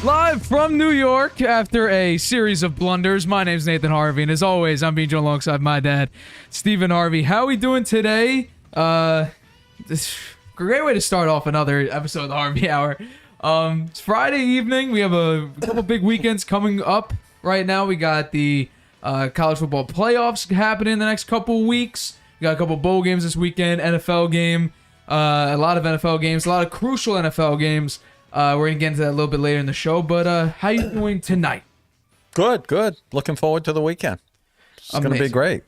Live from New York after a series of blunders, my name's Nathan Harvey, and as always, I'm being joined alongside my dad, Stephen Harvey. How are we doing today? This great way to start off another episode of the Harvey Hour. It's Friday evening. We have a couple big weekends coming up right now. We got the college football playoffs happening in the next couple weeks. We got a couple bowl games this weekend, NFL game, a lot of NFL games, a lot of crucial NFL games. We're going to get into that a little bit later in the show, but how you doing tonight? Good. Looking forward to the weekend. It's going to be great.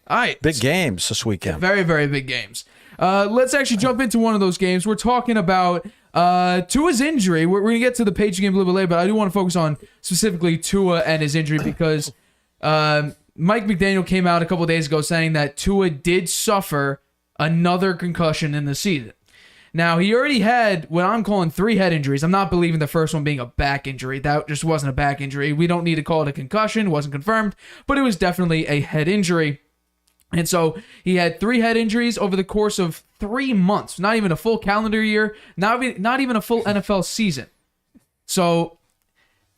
All right. Big games this weekend. Very, very big games. Let's actually jump into one of those games. We're talking about Tua's injury. We're going to get to the Patriots game a little bit later, but I do want to focus on specifically Tua and his injury because Mike McDaniel came out a couple of days ago saying that Tua did suffer another concussion in the season. Now, he already had what I'm calling 3 head injuries. I'm not believing the first one being a back injury. That just wasn't a back injury. We don't need to call it a concussion. It wasn't confirmed, but it was definitely a head injury. And so he had 3 head injuries over the course of 3 months. Not even a full calendar year. Not even a full NFL season. So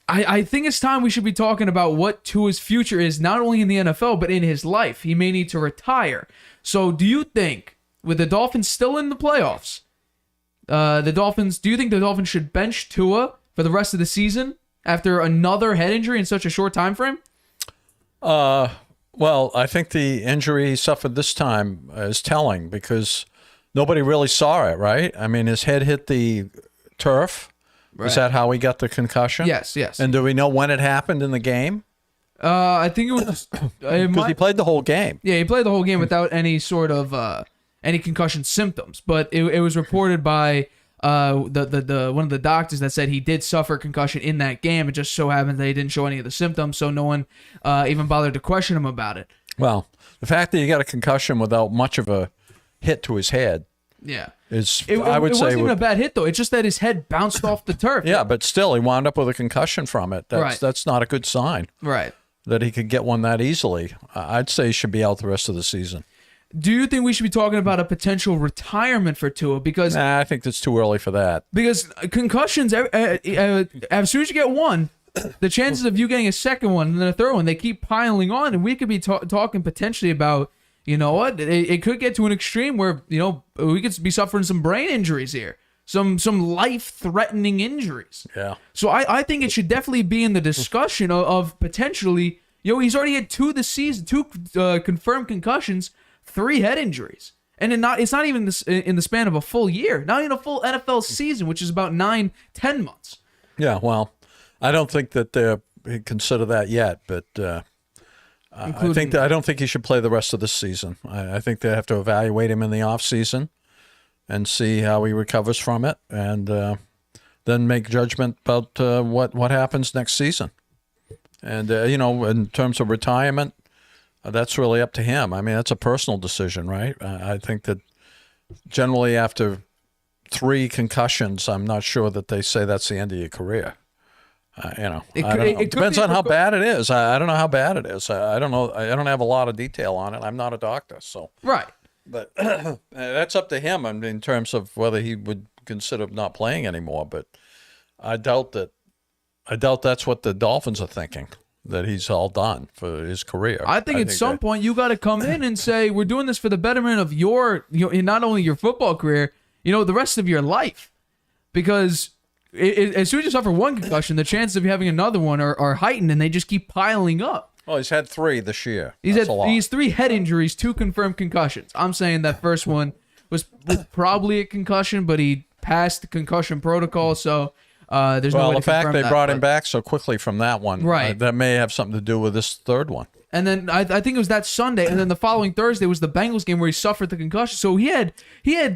I think it's time we should be talking about what Tua's future is, not only in the NFL, but in his life. He may need to retire. So do you think, with the Dolphins still in the playoffs, do you think the Dolphins should bench Tua for the rest of the season after another head injury in such a short time frame? Well, I think the injury he suffered this time is telling because nobody really saw it, right? I mean, his head hit the turf. Right. Is that how he got the concussion? Yes. And do we know when it happened in the game? I think it was... Because he played the whole game. Yeah, he played the whole game without any sort of... any concussion symptoms, but it was reported by the one of the doctors that said he did suffer concussion in that game. It just so happened that he didn't show any of the symptoms, so no one even bothered to question him about it. Well, the fact that he got a concussion without much of a hit to his head, I would say wasn't even a bad hit though. It's just that his head bounced off the turf. Yeah, but still, he wound up with a concussion from it. Right. That's not a good sign. Right. That he could get one that easily. I'd say he should be out the rest of the season. Do you think we should be talking about a potential retirement for Tua? Because I think that's too early for that. Because concussions, as soon as you get one, the chances of you getting a second one and then a third one, they keep piling on, and we could be talking potentially about, you know what, it could get to an extreme where, you know, we could be suffering some brain injuries here, some life-threatening injuries. Yeah. So I think it should definitely be in the discussion of potentially, you know, he's already had 2 this season, 2 confirmed concussions, 3 head injuries. And it's not even in the span of a full year. Not even a full NFL season, which is about 9-10 months. Yeah, well, I don't think that they consider that yet, but I don't think he should play the rest of this season. I think they have to evaluate him in the offseason and see how he recovers from it, and then make judgment about what happens next season. And, you know, in terms of retirement, that's really up to him. I mean, that's a personal decision, right? I think that generally after 3 concussions, I'm not sure that they say that's the end of your career. You know, I don't know. It depends on how bad it is. I don't know how bad it is. I don't know. I don't have a lot of detail on it. I'm not a doctor, so. Right. But that's up to him in terms of whether he would consider not playing anymore. But I doubt that's what the Dolphins are thinking, that he's all done for his career. I think at some point you got to come in and say, we're doing this for the betterment of your, you know, not only your football career, you know, the rest of your life. Because as soon as you suffer one concussion, the chances of you having another one are heightened, and they just keep piling up. Well, he's had 3 this year. He's 3 head injuries, 2 confirmed concussions. I'm saying that first one was probably a concussion, but he passed the concussion protocol, so there's no way to confirm that. Well, the fact they brought him back so quickly from that one, right. That may have something to do with this third one. And then I think it was that Sunday, and then the following Thursday was the Bengals game where he suffered the concussion. So he had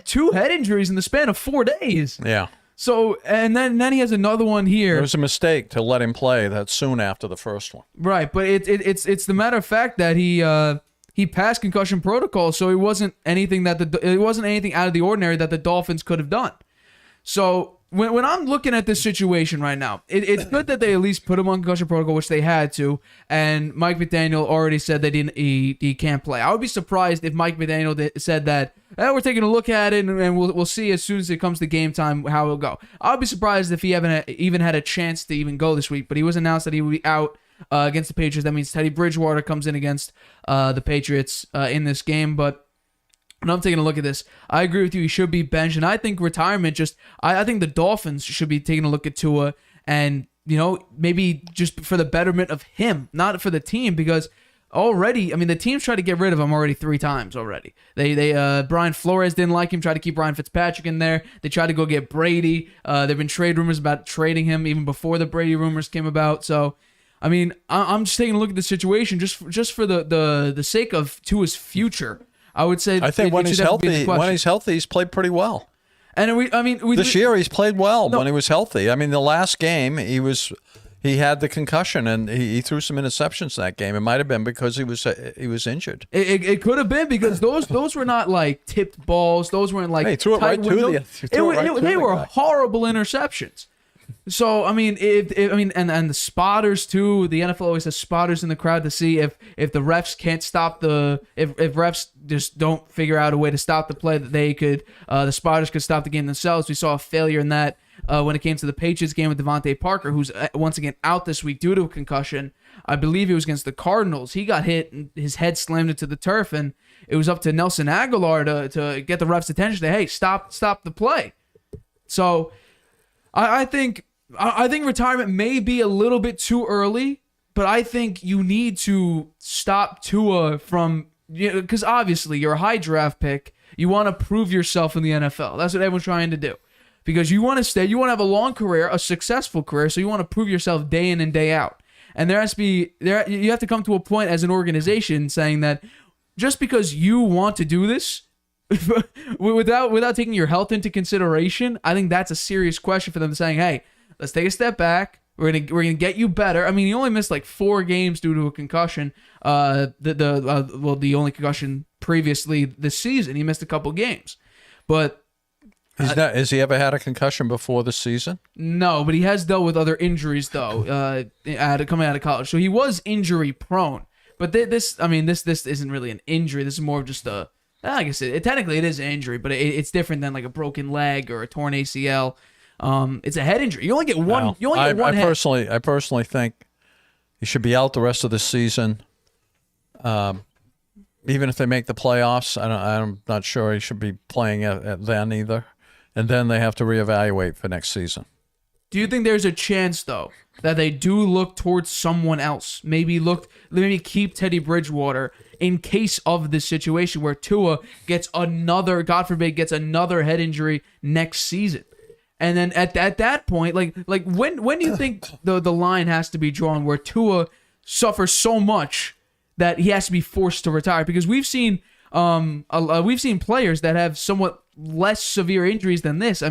2 head injuries in the span of 4 days. Yeah. So and then he has another one here. It was a mistake to let him play that soon after the first one. Right, but it's the matter of fact that he passed concussion protocol, so it wasn't anything out of the ordinary that the Dolphins could have done. So when I'm looking at this situation right now, it's good that they at least put him on concussion protocol, which they had to. And Mike McDaniel already said that he can't play. I would be surprised if Mike McDaniel said that we're taking a look at it and we'll see as soon as it comes to game time how it'll go. I would be surprised if he even had a chance to even go this week. But he was announced that he would be out against the Patriots. That means Teddy Bridgewater comes in against the Patriots in this game. But when I'm taking a look at this, I agree with you. He should be benched, and I think retirement. I think the Dolphins should be taking a look at Tua, and maybe just for the betterment of him, not for the team, because already, the team's tried to get rid of him already 3 times already. They Brian Flores didn't like him, tried to keep Ryan Fitzpatrick in there. They tried to go get Brady. There've been trade rumors about trading him even before the Brady rumors came about. So, I'm just taking a look at the situation just for the sake of Tua's future. I would say. I think when he's healthy, he's played pretty well. And this year he's played well when he was healthy. The last game he had the concussion and he threw some interceptions that game. It might have been because he was injured. It could have been because those were not like tipped balls. Those weren't like he threw it right to the. They were horrible interceptions. So and the spotters too. The NFL always has spotters in the crowd to see if the refs can't stop if refs just don't figure out a way to stop the play that they could. The spotters could stop the game themselves. We saw a failure in that when it came to the Patriots game with Devontae Parker, who's once again out this week due to a concussion. I believe it was against the Cardinals. He got hit and his head slammed into the turf, and it was up to Nelson Aguilar to get the refs' attention to, hey, stop the play. So I think retirement may be a little bit too early, but I think you need to stop Tua from, because obviously you're a high draft pick. You want to prove yourself in the NFL. That's what everyone's trying to do. Because you want to stay, you want to have a long career, a successful career, so you want to prove yourself day in and day out. And you have to come to a point as an organization saying that just because you want to do this, without taking your health into consideration, I think that's a serious question for them, saying, hey, let's take a step back. We're gonna get you better. He only missed like 4 games due to a concussion. The only concussion previously this season. He missed a couple games, but has he ever had a concussion before the season? No, but he has dealt with other injuries though. Coming out of college, so he was injury prone. But this isn't really an injury. This is more of just a. I guess technically it is an injury, but it's different than like a broken leg or a torn ACL. It's a head injury. You only get one. Well, you only get one head. I personally think he should be out the rest of the season. Even if they make the playoffs, I'm not sure he should be playing at then either. And then they have to reevaluate for next season. Do you think there's a chance though that they do look towards someone else? Maybe keep Teddy Bridgewater in case of this situation where Tua gets another, God forbid, head injury next season. And then at that point, like when do you think the line has to be drawn where Tua suffers so much that he has to be forced to retire? Because we've seen players that have somewhat less severe injuries than this.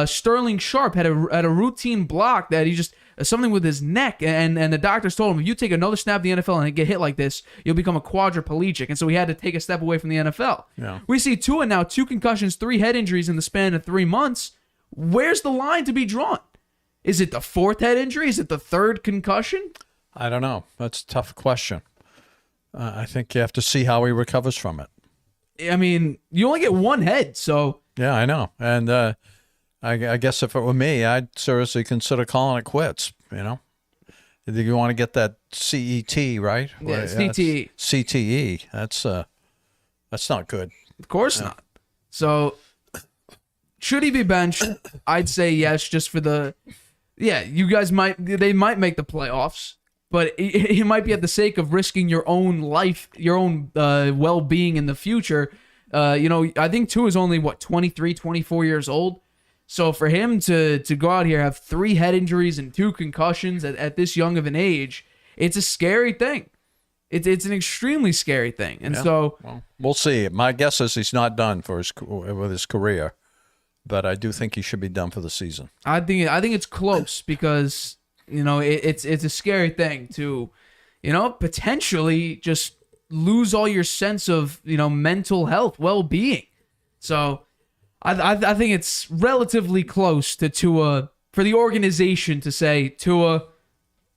Sterling Sharp had a routine block that he just something with his neck, and the doctors told him, if you take another snap in the NFL and get hit like this, you'll become a quadriplegic, and so he had to take a step away from the NFL. Yeah. We see Tua now, 2 concussions, 3 head injuries in the span of 3 months. Where's the line to be drawn? Is it the 4th head injury? Is it the 3rd concussion? I don't know. That's a tough question. I think you have to see how he recovers from it. You only get 1 head, so... Yeah, I know. And I guess if it were me, I'd seriously consider calling it quits, You want to get that CET, right? Yeah, CTE. CTE. That's not good. Of course not. So... should he be benched? I'd say yes, just for you guys they might make the playoffs, but it might be at the sake of risking your own life, your own well-being in the future. I think Tua is only 23, 24 years old. So for him to go out here, have 3 head injuries and 2 concussions at this young of an age, it's a scary thing. It's an extremely scary thing. And we'll see. My guess is he's not done with his career. But I do think he should be done for the season. I think it's close because it's a scary thing to potentially just lose all your sense of mental health, well-being. So I think it's relatively close to Tua for the organization to say, Tua,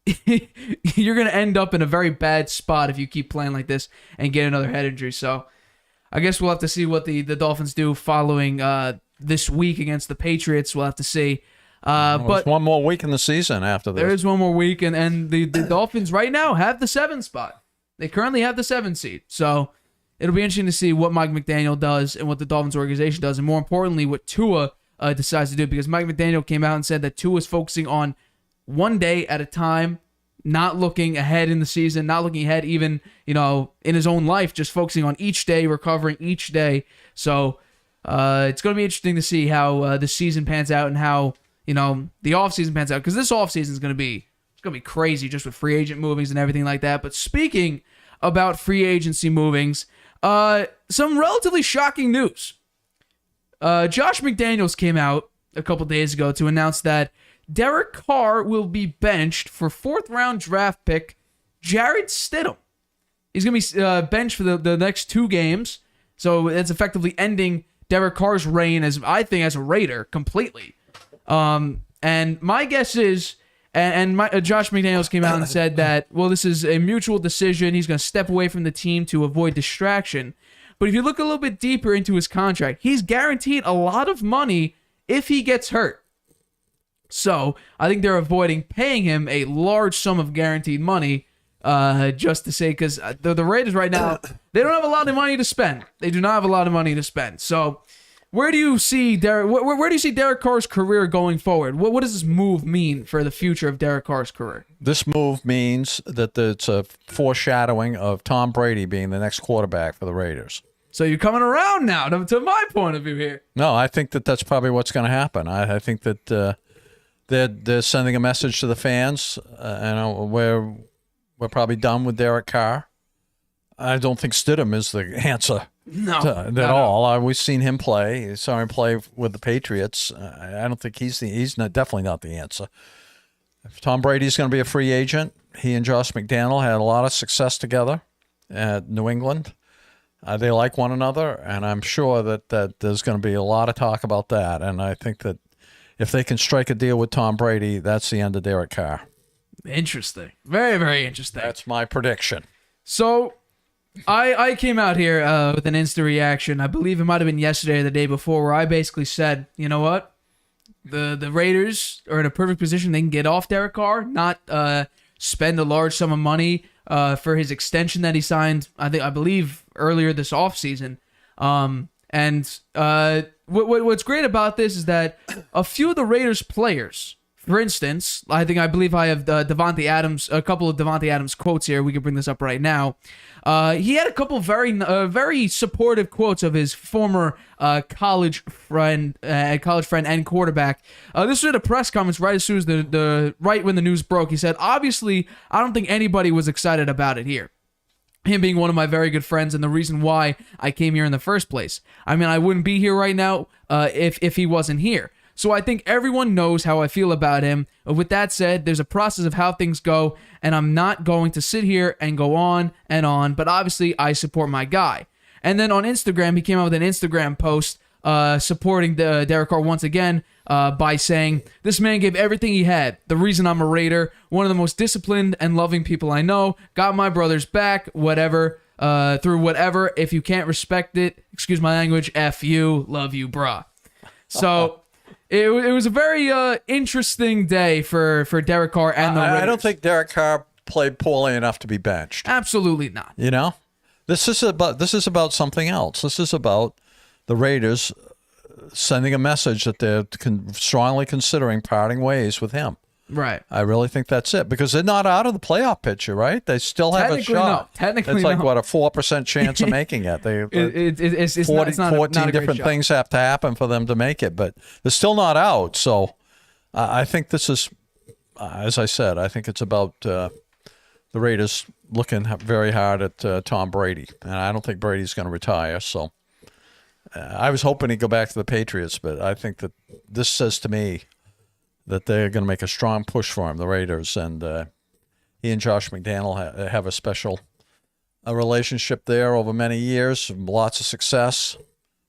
you're going to end up in a very bad spot if you keep playing like this and get another head injury. So I guess we'll have to see what the Dolphins do following this week against the Patriots. We'll have to see. But one more week in the season after this. There is one more week, and the Dolphins right now have the 7th spot. They currently have the 7th seed. So it'll be interesting to see what Mike McDaniel does and what the Dolphins organization does, and more importantly, what Tua decides to do, because Mike McDaniel came out and said that Tua is focusing on one day at a time, not looking ahead in the season, not looking ahead even, in his own life, just focusing on each day, recovering each day. So it's going to be interesting to see how the season pans out and how, the offseason pans out, because this offseason is going to be crazy just with free agent movings and everything like that. But speaking about free agency movings, some relatively shocking news. Josh McDaniels came out a couple days ago to announce that Derek Carr will be benched for 4th-round draft pick Jarrett Stidham. He's going to be benched for the next 2 games, so it's effectively ending Derek Carr's reign as a Raider completely. And my guess is, Josh McDaniels came out and said that, well, this is a mutual decision. He's going to step away from the team to avoid distraction. But if you look a little bit deeper into his contract, he's guaranteed a lot of money if he gets hurt. So I think they're avoiding paying him a large sum of guaranteed money, just to say, because the Raiders right now, they don't have a lot of money to spend. They do not have a lot of money to spend. So where do you see Derek Carr's career going forward? What does this move mean for the future of Derek Carr's career? This move means that it's a foreshadowing of Tom Brady being the next quarterback for the Raiders. So you're coming around now to my point of view here. No, I think that's probably what's going to happen. I think that they're sending a message to the fans, and we're probably done with Derek Carr. I don't think Stidham is the answer. At all. We've seen him play. Saw him play with the Patriots. I don't think he's definitely not the answer. If Tom Brady's going to be a free agent, he and Josh McDaniel had a lot of success together at New England. They like one another, and I'm sure that there's going to be a lot of talk about that. And I think that if they can strike a deal with Tom Brady, that's the end of Derek Carr. Interesting. Very, very interesting. That's my prediction. So I came out here with an instant reaction. I believe it might have been yesterday or the day before, where I basically said, you know what? The Raiders are in a perfect position. They can get off Derek Carr, not spend a large sum of money for his extension that he signed, I believe, earlier this offseason. What's great about this is that a few of the Raiders players, for instance, I believe I have Devontae Adams, a couple of Devontae Adams quotes here. We can bring this up right now. He had a couple very supportive quotes of his former college friend and quarterback. This was at a press conference right as soon as right when the news broke. He said, "Obviously, I don't think anybody was excited about it here. Him being one of my very good friends and the reason why I came here in the first place. I mean, I wouldn't be here right now if he wasn't here. So I think everyone knows how I feel about him. With that said, there's a process of how things go, and I'm not going to sit here and go on and on, but obviously I support my guy." And then on Instagram, he came out with an Instagram post supporting Derek Carr once again by saying, "This man gave everything he had. The reason I'm a Raider, one of the most disciplined and loving people I know, got my brother's back, whatever, through whatever. If you can't respect it, excuse my language, F you, love you, brah." So it was a very interesting day for Derek Carr and the Raiders. I don't think Derek Carr played poorly enough to be benched. Absolutely not. This is about something else. This is about the Raiders sending a message that they're strongly considering parting ways with him. Right. I really think that's it, because they're not out of the playoff picture, right? They still have a shot. Technically, it's like no. What, a 4% chance of making it. It's 14 different things have to happen for them to make it, but they're still not out. So I think this is, as I said, I think it's about the Raiders looking very hard at Tom Brady, and I don't think Brady's going to retire. So I was hoping he'd go back to the Patriots, but I think that this says to me that they're going to make a strong push for him, the Raiders, and he and Josh McDaniel have a relationship there over many years, lots of success.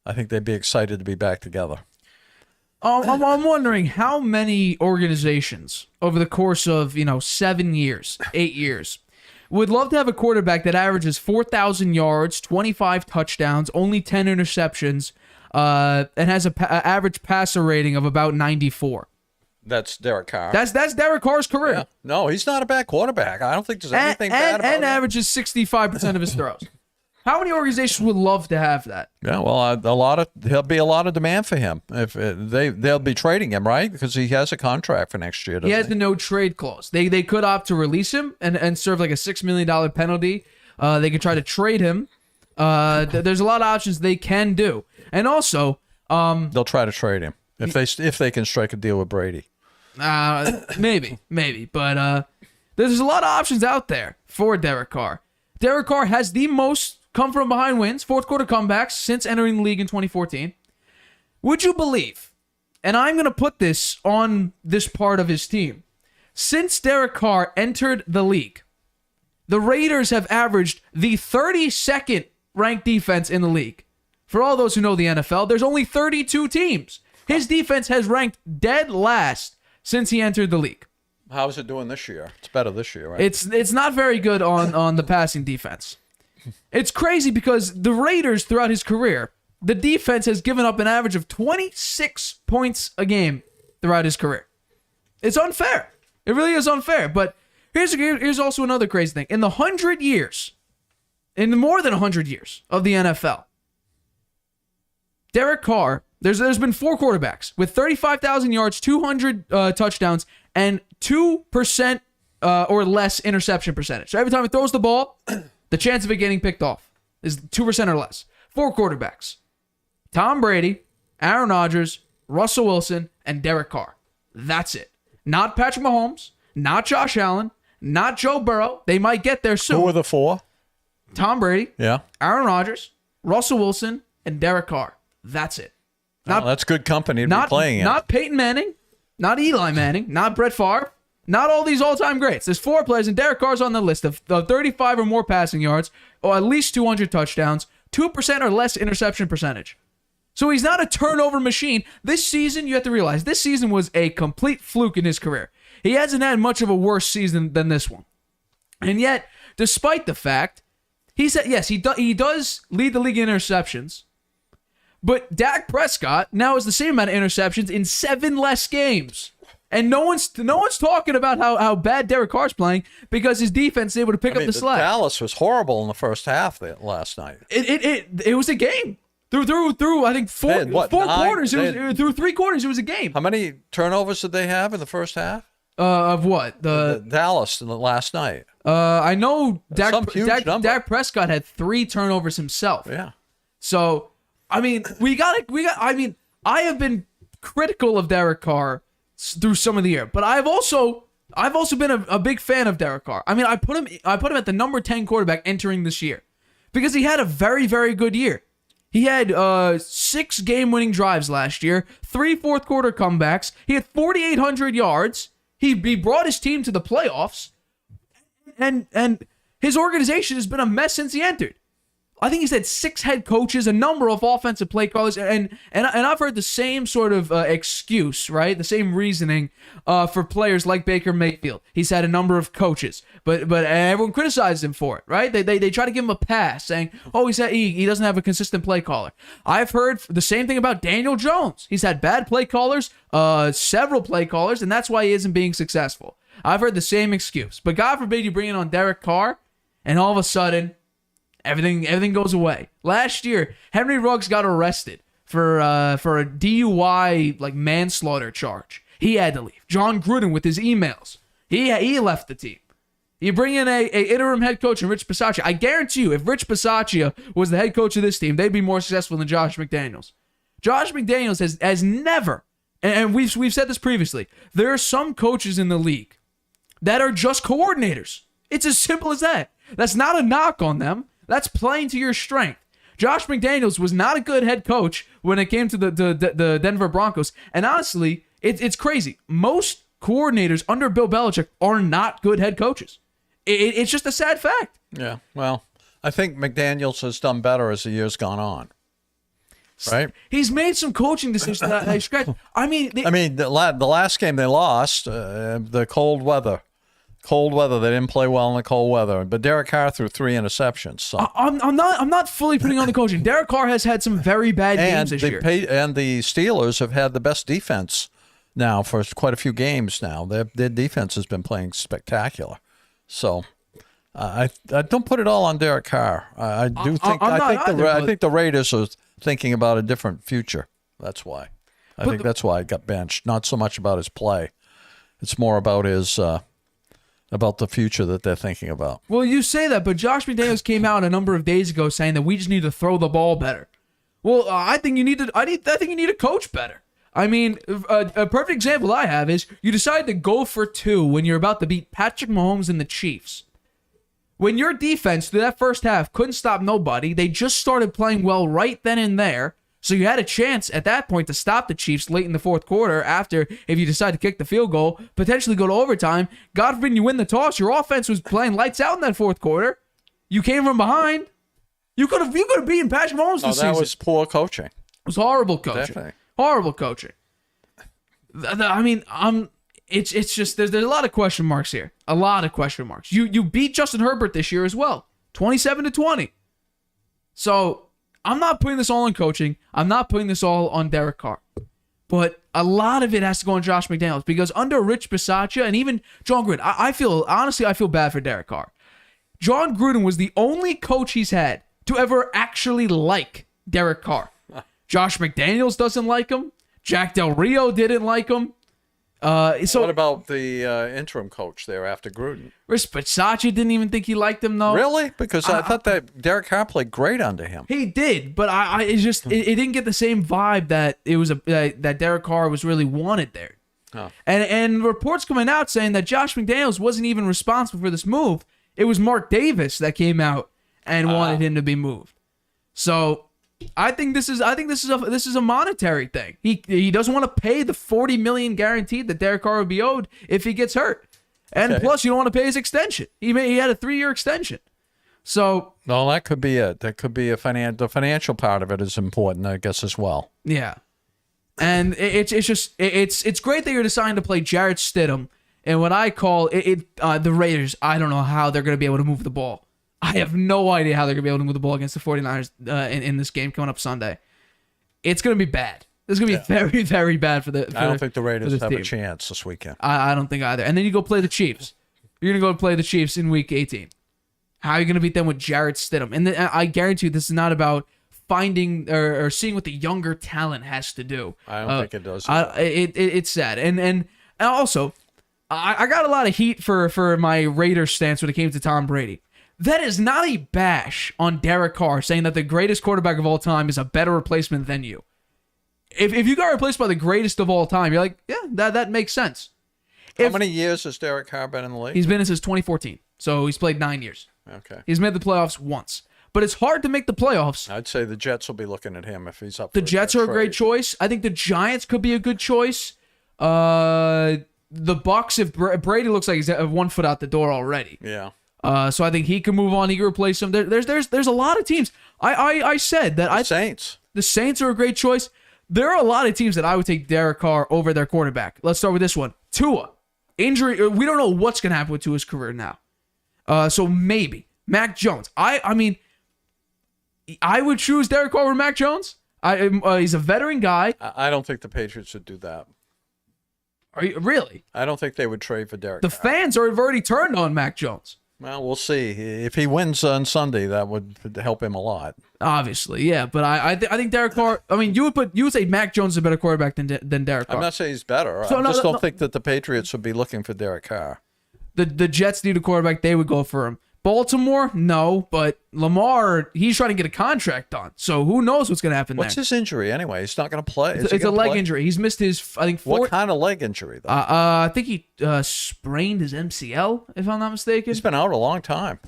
I think they'd be excited to be back together. I'm wondering how many organizations over the course of 7 years, 8 years, would love to have a quarterback that averages 4,000 yards, 25 touchdowns, only 10 interceptions, and has an average passer rating of about 94. That's Derek Carr. That's Derek Carr's career. Yeah. No, he's not a bad quarterback. I don't think there's anything bad about and him. averages 65% of his throws. How many organizations would love to have that? Yeah, well, there'll be a lot of demand for him. If they'll be trading him, right? Because he has a contract for next year. He has the no trade clause. They could opt to release him and serve like a $6 million penalty. They could try to trade him. There's a lot of options they can do, and also they'll try to trade him if they can strike a deal with Brady. Maybe, but there's a lot of options out there for Derek Carr. Derek Carr has the most come from behind wins, fourth quarter comebacks since entering the league in 2014. Would you believe, and I'm going to put this on this part of his team, since Derek Carr entered the league, the Raiders have averaged the 32nd ranked defense in the league. For all those who know the NFL, there's only 32 teams. His defense has ranked dead last since he entered the league. How's it doing this year? It's better this year, right? It's not very good on the passing defense. It's crazy because the Raiders, throughout his career, the defense has given up an average of 26 points a game throughout his career. It's unfair. It really is unfair. But here's also another crazy thing. In the more than 100 years of the NFL, Derek Carr, there's been 4 quarterbacks with 35,000 yards, 200 touchdowns, and 2% or less interception percentage. So every time he throws the ball, the chance of it getting picked off is 2% or less. 4 quarterbacks. Tom Brady, Aaron Rodgers, Russell Wilson, and Derek Carr. That's it. Not Patrick Mahomes, not Josh Allen, not Joe Burrow. They might get there soon. Who are the 4? Tom Brady, yeah, Aaron Rodgers, Russell Wilson, and Derek Carr. That's it. That's good company to be playing in. Not Peyton Manning, not Eli Manning, not Brett Favre, not all these all-time greats. There's 4 players, and Derek Carr's on the list of 35 or more passing yards, or at least 200 touchdowns, 2% or less interception percentage. So he's not a turnover machine. This season, you have to realize, this season was a complete fluke in his career. He hasn't had much of a worse season than this one. And yet, despite the fact, he said, yes, he does lead the league in interceptions, but Dak Prescott now has the same amount of interceptions in 7 less games. And no one's talking about how bad Derek Carr's playing because his defense is able to pick up the slack. Dallas was horrible in the first half last night. It was a game. Through I think four quarters. Through 3 quarters, it was a game. How many turnovers did they have in the first half? Of what? The Dallas last night. I know Dak Prescott had 3 turnovers himself. Yeah. So I mean, I have been critical of Derek Carr through some of the year, but I've also been a big fan of Derek Carr. I mean, I put him at the number 10 quarterback entering this year because he had a very, very good year. He had 6 game-winning drives last year, 3 fourth quarter comebacks. He had 4,800 yards. He brought his team to the playoffs, and his organization has been a mess since he entered. I think he's had 6 head coaches, a number of offensive play callers, and I've heard the same sort of excuse, right? The same reasoning for players like Baker Mayfield. He's had a number of coaches, but everyone criticizes him for it, right? They try to give him a pass, saying, "Oh, he doesn't have a consistent play caller." I've heard the same thing about Daniel Jones. He's had bad play callers, several play callers, and that's why he isn't being successful. I've heard the same excuse, but God forbid you bring in on Derek Carr, and all of a sudden, everything goes away. Last year, Henry Ruggs got arrested for a DUI like manslaughter charge. He had to leave. John Gruden with his emails. He left the team. You bring in a interim head coach in Rich Bisaccia. I guarantee you, if Rich Bisaccia was the head coach of this team, they'd be more successful than Josh McDaniels. Josh McDaniels has never, and we've said this previously, there are some coaches in the league that are just coordinators. It's as simple as that. That's not a knock on them. That's playing to your strength. Josh McDaniels was not a good head coach when it came to the Denver Broncos. And honestly, it's crazy. Most coordinators under Bill Belichick are not good head coaches. It's just a sad fact. Yeah, well, I think McDaniels has done better as the year's gone on. right? He's made some coaching decisions that I scratch. The last game they lost, the cold weather. They didn't play well in the cold weather. But Derek Carr threw 3 interceptions. So. I'm not fully putting on the coaching. Derek Carr has had some very bad games this year. And the Steelers have had the best defense now for quite a few games now. Their defense has been playing spectacular. So I don't put it all on Derek Carr. I think the Raiders are thinking about a different future. That's why. I think that's why I got benched. Not so much about his play. It's more about his about the future that they're thinking about. Well, you say that, but Josh McDaniels came out a number of days ago saying that we just need to throw the ball better. Well, I think you need to. I think you need to coach better. I mean, a perfect example I have is you decide to go for 2 when you're about to beat Patrick Mahomes and the Chiefs. When your defense through that first half couldn't stop nobody, they just started playing well right then and there. So you had a chance at that point to stop the Chiefs late in the fourth quarter after, if you decide to kick the field goal, potentially go to overtime. God forbid you win the toss. Your offense was playing lights out in that fourth quarter. You came from behind. You could have beaten Patrick Mahomes this season. That was poor coaching. It was horrible coaching. Definitely. Horrible coaching. I mean, it's just there's a lot of question marks here. A lot of question marks. You beat Justin Herbert this year as well, 27-20. So I'm not putting this all on coaching. I'm not putting this all on Derek Carr. But a lot of it has to go on Josh McDaniels because under Rich Bisaccia and even John Gruden, I feel bad for Derek Carr. John Gruden was the only coach he's had to ever actually like Derek Carr. Josh McDaniels doesn't like him. Jack Del Rio didn't like him. So what about the interim coach there after Gruden? Rich Bisaccia didn't even think he liked him, though. Really? Because I thought that Derek Carr played great under him. He did, but it didn't get the same vibe that it was that Derek Carr was really wanted there. Oh. And reports coming out saying that Josh McDaniels wasn't even responsible for this move. It was Mark Davis that came out and wanted him to be moved. So I think this is a monetary thing. He doesn't want to pay the $40 million guaranteed that Derek Carr would be owed if he gets hurt, and plus you don't want to pay his extension. He had a 3-year extension, so no, that could be it. That could be the financial part of it is important, I guess, as well. Yeah, and it's great that you're deciding to play Jarrett Stidham and what I call the Raiders. I don't know how they're going to be able to move the ball. I have no idea how they're going to be able to move the ball against the 49ers in this game coming up Sunday. It's going to be bad. It's going to be very, very bad for the. I don't think the Raiders have a chance this weekend. I don't think either. And then you go play the Chiefs. You're going to go play the Chiefs in Week 18. How are you going to beat them with Jarrett Stidham? And I guarantee you this is not about finding or seeing what the younger talent has to do. I don't think it does. It's sad. And also, I got a lot of heat for my Raiders stance when it came to Tom Brady. That is not a bash on Derek Carr saying that the greatest quarterback of all time is a better replacement than you. If you got replaced by the greatest of all time, you're like, yeah, that makes sense. How many years has Derek Carr been in the league? He's been in since 2014, so he's played 9 years. Okay. He's made the playoffs once. But it's hard to make the playoffs. I'd say the Jets will be looking at him if he's up. The Jets are a great choice. I think the Giants could be a good choice. The Bucs, if Brady looks like he's 1 foot out the door already. Yeah. So I think he can move on. He can replace him. There's a lot of teams. I said that the Saints are a great choice. There are a lot of teams that I would take Derek Carr over their quarterback. Let's start with this one. Tua. Injury. We don't know what's going to happen with Tua's career now. So maybe. Mac Jones. I mean, I would choose Derek Carr over Mac Jones. He's a veteran guy. I don't think the Patriots would do that. Are you really? I don't think they would trade for Derek Carr. The fans have already turned on Mac Jones. Well, we'll see. If he wins on Sunday, that would help him a lot. Obviously, yeah. But I think Derek Carr. I mean, you would say Mac Jones is a better quarterback than Derek Carr. I'm not saying he's better. I just don't think that the Patriots would be looking for Derek Carr. The Jets need a quarterback. They would go for him. Baltimore, no, but Lamar, he's trying to get a contract done. So who knows what's going to happen What's his injury anyway? He's not going to play. It's a leg injury. He's missed his, I think, What kind of leg injury, though? I think he sprained his MCL, if I'm not mistaken. He's been out a long time.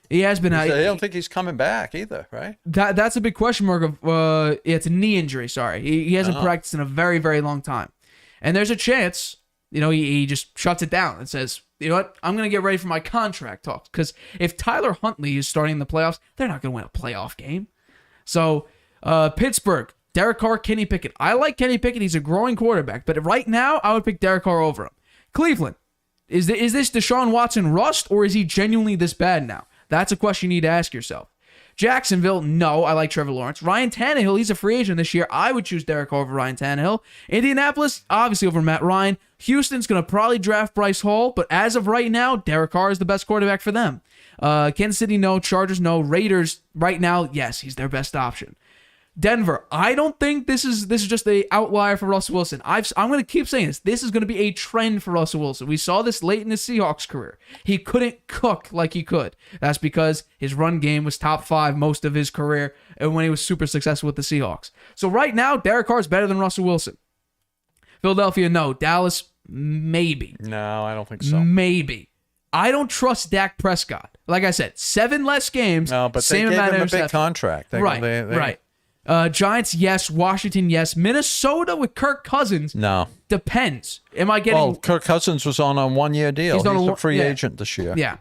He has been out. I don't think he's coming back either, right? That's a big question mark of, it's a knee injury, sorry. He hasn't practiced in a very, very long time. And there's a chance, he just shuts it down and says, you know what? I'm going to get ready for my contract talks. Because if Tyler Huntley is starting in the playoffs, they're not going to win a playoff game. So, Pittsburgh, Derek Carr, Kenny Pickett. I like Kenny Pickett. He's a growing quarterback. But right now, I would pick Derek Carr over him. Cleveland. Is this Deshaun Watson rust, or is he genuinely this bad now? That's a question you need to ask yourself. Jacksonville, no, I like Trevor Lawrence. Ryan Tannehill, he's a free agent this year. I would choose Derek Carr over Ryan Tannehill. Indianapolis, obviously over Matt Ryan. Houston's going to probably draft Bryce Hall, but as of right now, Derek Carr is the best quarterback for them. Kansas City, no. Chargers, no. Raiders, right now, yes, he's their best option. Denver, I don't think this is just an outlier for Russell Wilson. I'm going to keep saying this. This is going to be a trend for Russell Wilson. We saw this late in his Seahawks career. He couldn't cook like he could. That's because his run game was top 5 most of his career and when he was super successful with the Seahawks. So right now, Derek Carr is better than Russell Wilson. Philadelphia, no. Dallas, maybe. No, I don't think so. Maybe. I don't trust Dak Prescott. Like I said, 7 less games. No, but same they gave amount him a of big interceptions. contract. Right. Giants, yes. Washington, yes. Minnesota with Kirk Cousins. No. Depends. Am I getting... Well, Kirk Cousins was on a 1-year deal. He's a free agent this year. Yeah.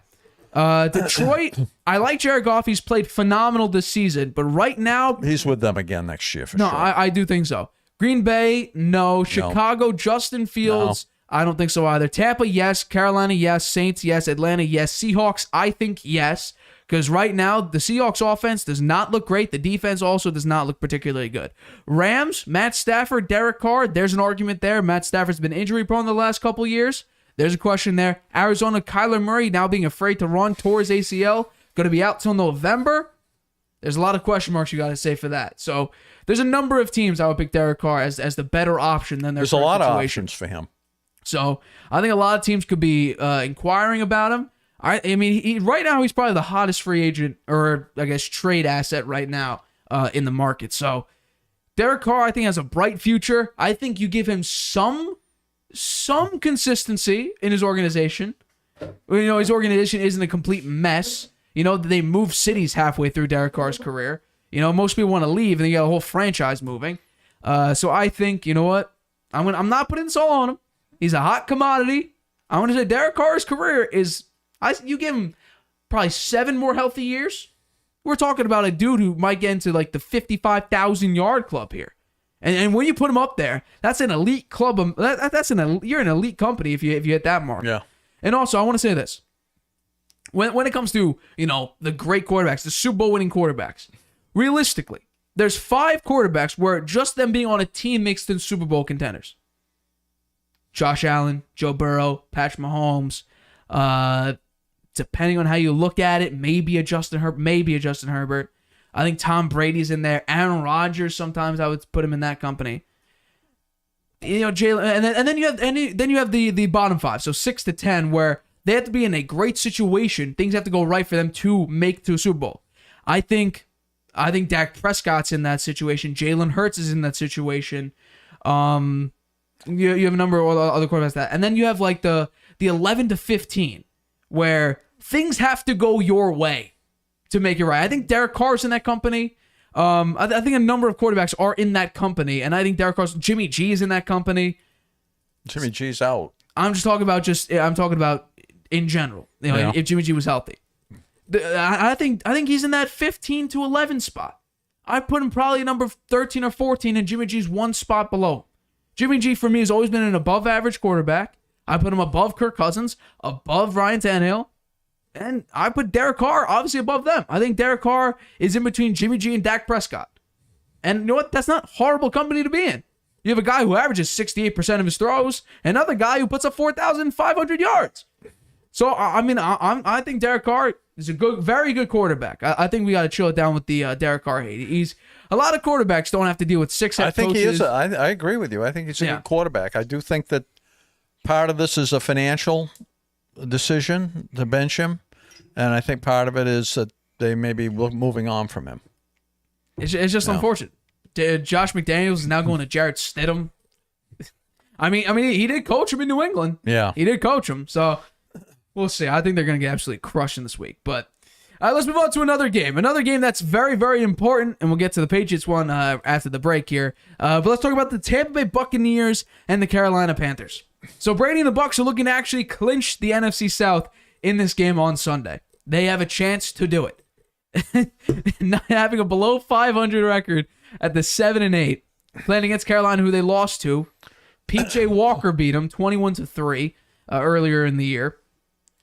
Detroit, I like Jared Goff. He's played phenomenal this season, but right now... He's with them again next year for no, sure. I do think so. Green Bay, no. Chicago, Justin Fields, I don't think so either. Tampa, yes. Carolina, yes. Saints, yes. Atlanta, yes. Seahawks, I think yes. Because right now, the Seahawks offense does not look great. The defense also does not look particularly good. Rams, Matt Stafford, Derek Carr, there's an argument there. Matt Stafford's been injury-prone the last couple years. There's a question there. Arizona, Kyler Murray, now being afraid to run, tore his ACL, going to be out till November. There's a lot of question marks you got to say for that. So there's a number of teams I would pick Derek Carr as the better option than their There's a lot situation. of options for him. So I think a lot of teams could be inquiring about him. I mean, right now he's probably the hottest free agent, or I guess trade asset right now in the market. So Derek Carr, I think, has a bright future. I think you give him some consistency in his organization. You know, his organization isn't a complete mess. You know, they moved cities halfway through Derek Carr's career. You know, most people want to leave, and then you got a whole franchise moving. So I think, you know what? I'm not putting this all on him. He's a hot commodity. I want to say Derek Carr's career is... you give him probably 7 more healthy years. We're talking about a dude who might get into like the 55,000 yard club here, and when you put him up there, that's an elite club. You're an elite company if you hit that mark. Yeah. And also, I want to say this: when it comes to the great quarterbacks, the Super Bowl winning quarterbacks, realistically, there's 5 quarterbacks where just them being on a team makes them Super Bowl contenders. Josh Allen, Joe Burrow, Patrick Mahomes. Depending on how you look at it, maybe a Justin Herbert. I think Tom Brady's in there. Aaron Rodgers, sometimes I would put him in that company. Jalen, and then you have the bottom 5, so 6 to 10, where they have to be in a great situation. Things have to go right for them to make to a Super Bowl. I think Dak Prescott's in that situation. Jalen Hurts is in that situation. You have a number of other quarterbacks that, and then you have like the 11 to 15, where things have to go your way to make it right. I think Derek Carr's in that company. I think a number of quarterbacks are in that company, and I think Jimmy G is in that company. Jimmy G's out. I'm talking about in general. If Jimmy G was healthy, I think he's in that 15 to 11 spot. I put him probably number 13 or 14, and Jimmy G's 1 spot below. Jimmy G for me has always been an above average quarterback. I put him above Kirk Cousins, above Ryan Tannehill, and I put Derek Carr obviously above them. I think Derek Carr is in between Jimmy G and Dak Prescott. And you know what? That's not horrible company to be in. You have a guy who averages 68% of his throws, another guy who puts up 4,500 yards. So, I think Derek Carr is a very good quarterback. I think we got to chill it down with the Derek Carr hate. A lot of quarterbacks don't have to deal with 6 head coaches. I think he is. I agree with you. I think he's a good quarterback. I do think that part of this is a financial decision to bench him, and I think part of it is that they may be moving on from him. It's just unfortunate. Josh McDaniels is now going to Jarrett Stidham. I mean, he did coach him in New England. Yeah, he did coach him. So we'll see. I think they're going to get absolutely crushed in this week. But let's move on to another game. Another game that's very, very important, and we'll get to the Patriots one after the break here. But let's talk about the Tampa Bay Buccaneers and the Carolina Panthers. So Brady and the Bucs are looking to actually clinch the NFC South in this game on Sunday. They have a chance to do it. Not having a below 500 record at the 7-8. playing against Carolina, who they lost to. P.J. Walker beat them 21-3 earlier in the year.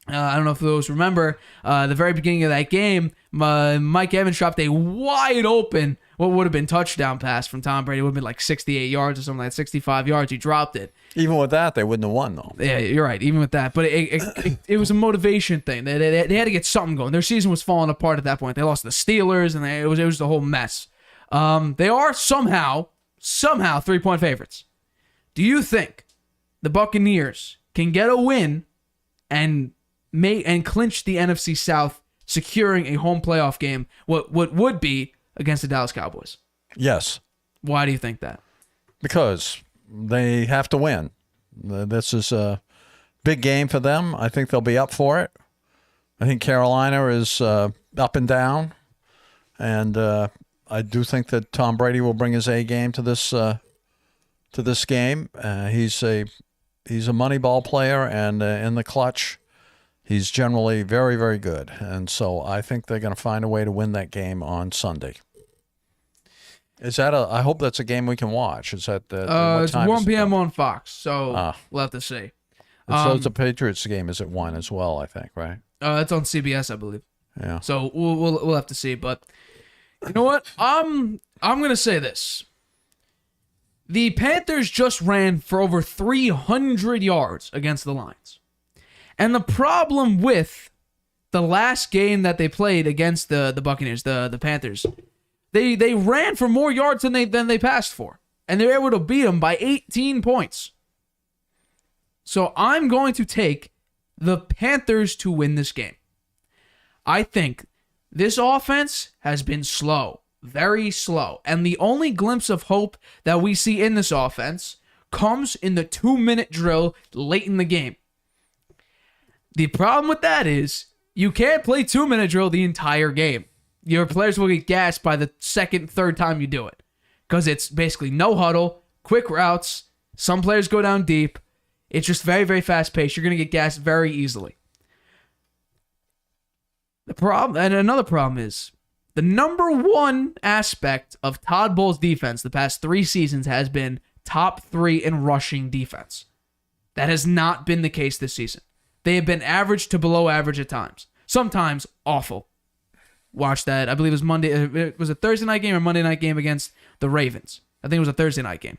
I don't know if those remember the very beginning of that game. Mike Evans dropped a wide open, what would have been touchdown pass from Tom Brady. It would have been like 68 yards or something like that, 65 yards. He dropped it. Even with that, they wouldn't have won, though. Yeah, you're right. Even with that, but it was a motivation thing. They had to get something going. Their season was falling apart at that point. They lost to the Steelers, and it was the whole mess. They are somehow 3-point favorites. Do you think the Buccaneers can get a win and clinch the NFC South, securing a home playoff game? What would be against the Dallas Cowboys? Yes. Why do you think that? Because they have to win. This is a big game for them. I think they'll be up for it. I think Carolina is up and down, and I do think that Tom Brady will bring his A game to this game. He's a money ball player, and in the clutch, he's generally very, very good. And so I think they're going to find a way to win that game on Sunday. I hope that's a game we can watch. Is that what it's time 1 p.m. on Fox, so we'll have to see. So it's a Patriots game is at 1 as well, I think, right? It's on CBS, I believe. Yeah. So we'll have to see. But you know what? I'm gonna say this. The Panthers just ran for over 300 yards against the Lions. And the problem with the last game that they played against the Buccaneers, the Panthers, they ran for more yards than they passed for. And they were able to beat them by 18 points. So I'm going to take the Panthers to win this game. I think this offense has been slow. Very slow. And the only glimpse of hope that we see in this offense comes in the 2-minute drill late in the game. The problem with that is you can't play 2-minute drill the entire game. Your players will get gassed by the second, third time you do it. Because it's basically no huddle, quick routes, some players go down deep. It's just very, very fast paced. You're going to get gassed very easily. The problem, and another problem is, the number one aspect of Todd Bowles' defense the past 3 seasons has been top 3 in rushing defense. That has not been the case this season. They have been average to below average at times. Sometimes awful. Watch that. I believe it was Monday. It was a Thursday night game or Monday night game against the Ravens. I think it was a Thursday night game.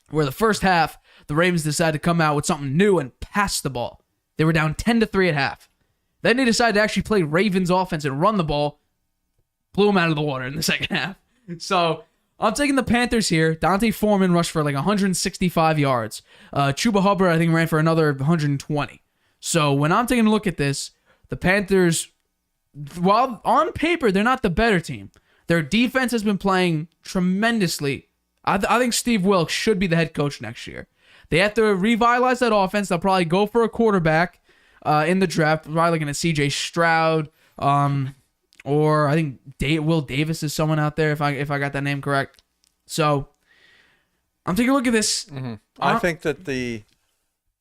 Where the first half, the Ravens decided to come out with something new and pass the ball. They were down 10-3 at half. Then they decided to actually play Ravens offense and run the ball. Blew them out of the water in the second half. So I'm taking the Panthers here. Dante Foreman rushed for like 165 yards. Chuba Hubbard, I think, ran for another 120. So when I'm taking a look at this, the Panthers, while on paper they're not the better team, their defense has been playing tremendously. I think Steve Wilkes should be the head coach next year. They have to revitalize that offense. They'll probably go for a quarterback in the draft. Probably looking at C.J. Stroud, or I think Will Davis is someone out there if I got that name correct. So I'm taking a look at this. Mm-hmm. I think that the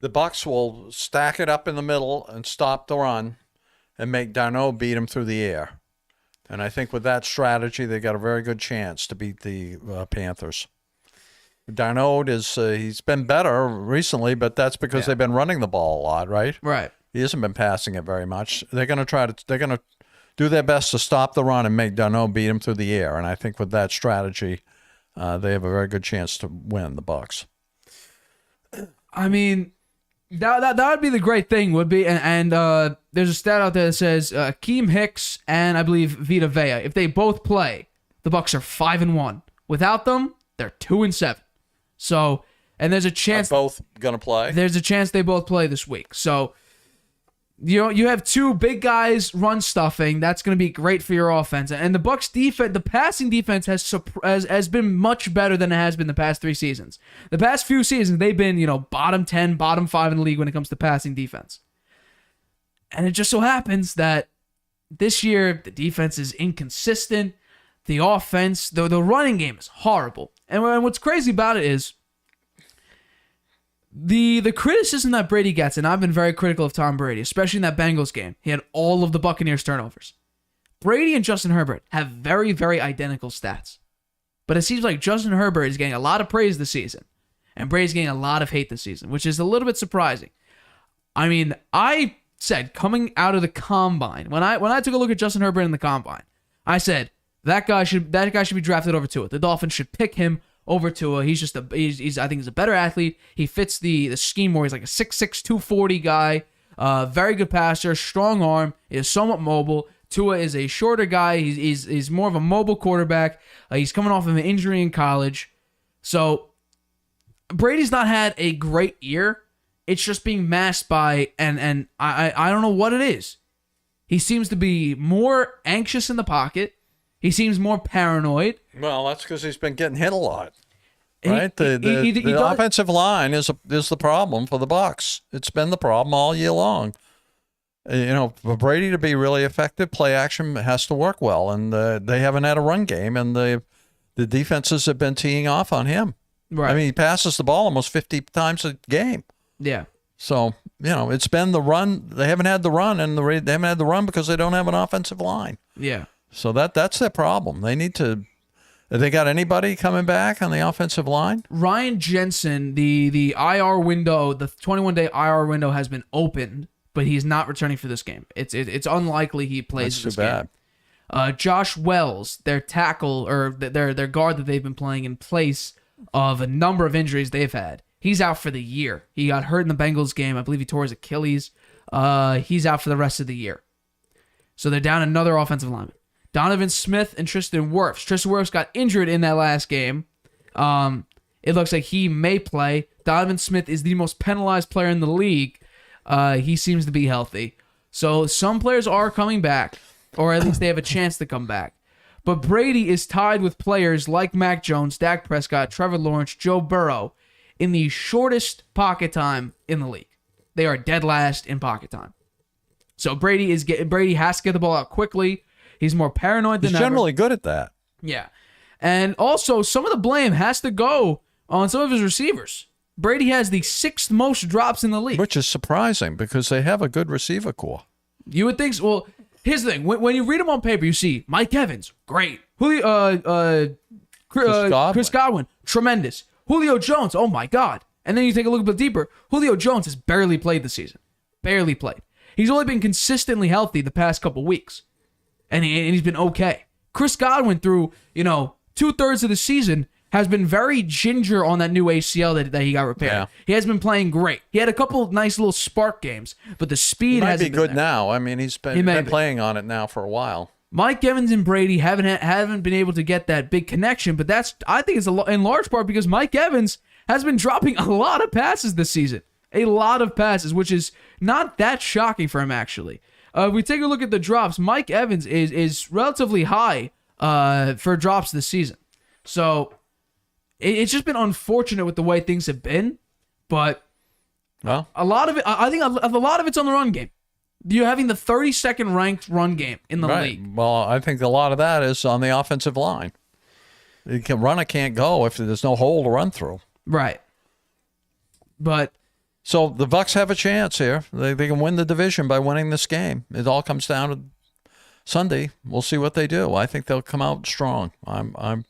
Bucs will stack it up in the middle and stop the run and make Darnold beat him through the air. And I think with that strategy, they got a very good chance to beat the Panthers. Darnold he's been better recently, but that's because they've been running the ball a lot, right? Right. He hasn't been passing it very much. They're going to do their best to stop the run and make Darnold beat him through the air. And I think with that strategy, they have a very good chance to win, the Bucs. I mean, that would be the great thing, would be. And there's a stat out there that says Keem Hicks and I believe Vita Vea, if they both play, the Bucs are 5-1. Without them, they're 2-7. So, and there's a chance they're both gonna play. There's a chance they both play this week. So, you have 2 big guys run stuffing. That's going to be great for your offense. And the Bucs defense, the passing defense has been much better than it has been the past 3 seasons. The past few seasons, they've been, bottom 10, bottom 5 in the league when it comes to passing defense. And it just so happens that this year, the defense is inconsistent. The offense, the running game is horrible. And what's crazy about it is the criticism that Brady gets, and I've been very critical of Tom Brady, especially in that Bengals game. He had all of the Buccaneers turnovers. Brady and Justin Herbert have very, very identical stats. But it seems like Justin Herbert is getting a lot of praise this season, and Brady's getting a lot of hate this season, which is a little bit surprising. I mean, I said coming out of the combine, when I took a look at Justin Herbert in the combine, I said that guy should be drafted over Tua. The Dolphins should pick him over Tua. He's just I think he's a better athlete. He fits the scheme where he's like a 6'6", 240 guy, very good passer, strong arm, is somewhat mobile. Tua is a shorter guy. He's more of a mobile quarterback. He's coming off of an injury in college. So Brady's not had a great year. It's just being masked by, and I don't know what it is. He seems to be more anxious in the pocket. He seems more paranoid. Well, that's because he's been getting hit a lot. Right? The He offensive line is the problem for the Bucs. It's been the problem all year long. For Brady to be really effective, play action has to work well, and they haven't had a run game, and the defenses have been teeing off on him. Right. I mean, he passes the ball almost 50 times a game. Yeah. So, it's been the run. They haven't had the run, and they haven't had the run because they don't have an offensive line. Yeah. So that's their problem. They need to. Have they got anybody coming back on the offensive line? Ryan Jensen, the IR window, the 21-day IR window has been opened, but he's not returning for this game. It's unlikely he plays this game. Josh Wells, their tackle or their guard that they've been playing in place of a number of injuries they've had. He's out for the year. He got hurt in the Bengals game. I believe he tore his Achilles. He's out for the rest of the year. So they're down another offensive lineman. Donovan Smith and Tristan Wirfs. Tristan Wirfs got injured in that last game. It looks like he may play. Donovan Smith is the most penalized player in the league. He seems to be healthy. So some players are coming back, or at least they have a chance to come back. But Brady is tied with players like Mac Jones, Dak Prescott, Trevor Lawrence, Joe Burrow in the shortest pocket time in the league. They are dead last in pocket time. So Brady has to get the ball out quickly. He's more paranoid than ever. He's generally good at that. Yeah. And also, some of the blame has to go on some of his receivers. Brady has the 6th most drops in the league. Which is surprising because they have a good receiver core. You would think so. Well, here's the thing. When you read them on paper, you see Mike Evans, great. Chris Godwin, tremendous. Julio Jones, oh my God. And then you take a look a bit deeper. Julio Jones has barely played this season. Barely played. He's only been consistently healthy the past couple weeks. And he's been okay. Chris Godwin, through 2/3 of the season, has been very ginger on that new ACL that he got repaired. Yeah. He has been playing great. He had a couple of nice little spark games, but the speed hasn't been good there. now. I mean, he's been playing on it now for a while. Mike Evans and Brady haven't been able to get that big connection, but I think it's in large part because Mike Evans has been dropping a lot of passes this season. A lot of passes, which is not that shocking for him, actually. If we take a look at the drops, Mike Evans is relatively high for drops this season. So it's just been unfortunate with the way things have been, but a lot of it, I think a lot of it's on the run game. You're having the 32nd ranked run game in the league. Well, I think a lot of that is on the offensive line. Runner can't go if there's no hole to run through. Right. But so the Bucs have a chance here. They can win the division by winning this game. It all comes down to Sunday. We'll see what they do. I think they'll come out strong. I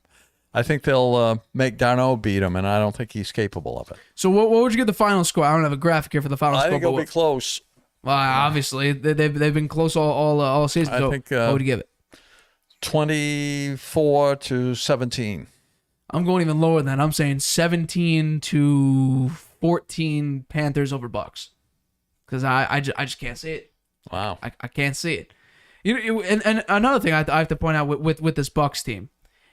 think they'll make Darno beat him, and I don't think he's capable of it. So what would you get the final score? I don't have a graphic here for the final score. I think it'll be close. Well, obviously they've been close all season. So think, what would you give it? 24-17. I'm going even lower than that. I'm saying 17-14 Panthers over Bucs, because I just can't see it. Wow, I can't see it. And another thing I have to point out with this Bucs team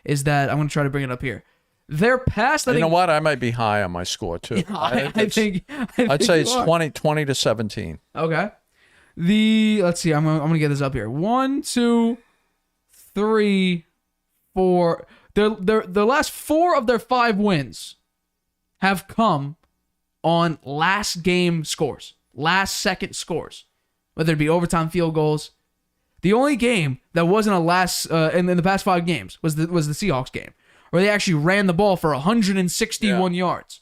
is that I'm going to try to bring it up here. Their past, you know what? I might be high on my score too. Yeah, I'd say it's 20-17. Okay. Let's see. I'm gonna get this up here. 1, 2, 3, 4. The last 4 of their 5 wins have come on last game scores, last second scores, whether it be overtime field goals. The only game that wasn't a last in the past 5 games was the Seahawks game, where they actually ran the ball for 161 yards.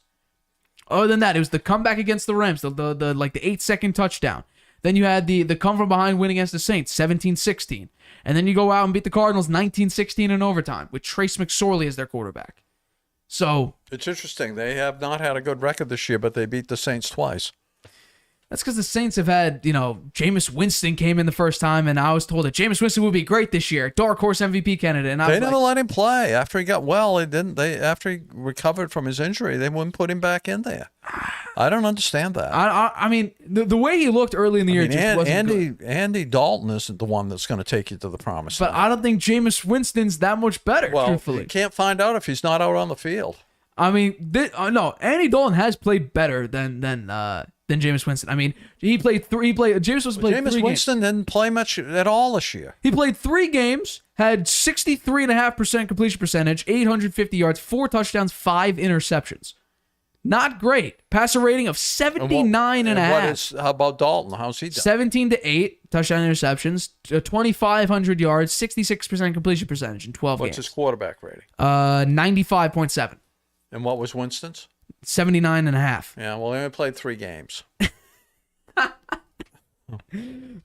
Other than that, it was the comeback against the Rams, the 8-second touchdown. Then you had the come from behind win against the Saints, 17-16. And then you go out and beat the Cardinals 19-16 in overtime with Trace McSorley as their quarterback. So it's interesting. They have not had a good record this year, but they beat the Saints twice. That's because the Saints have had, Jameis Winston came in the first time, and I was told that Jameis Winston would be great this year, dark horse MVP candidate. And they never let him play after he got well. After he recovered from his injury, they wouldn't put him back in there. I don't understand that. I mean, the way he looked early in the year just wasn't good. Andy Dalton isn't the one that's going to take you to the promised land. But I don't think Jameis Winston's that much better, truthfully. You can't find out if he's not out on the field. I mean, no, Andy Dalton has played better than Jameis Winston. I mean, Jameis Winston didn't play much at all this year. He played 3 games, had 63.5% completion percentage, 850 yards, 4 touchdowns, 5 interceptions. Not great. Passer rating of 79.5. How about Dalton? How's he done? 17-8 touchdown interceptions, 2,500 yards, 66% completion percentage in 12 games. What's his quarterback rating? 95.7. And what was Winston's? 79.5. Yeah, well, he only played 3 games.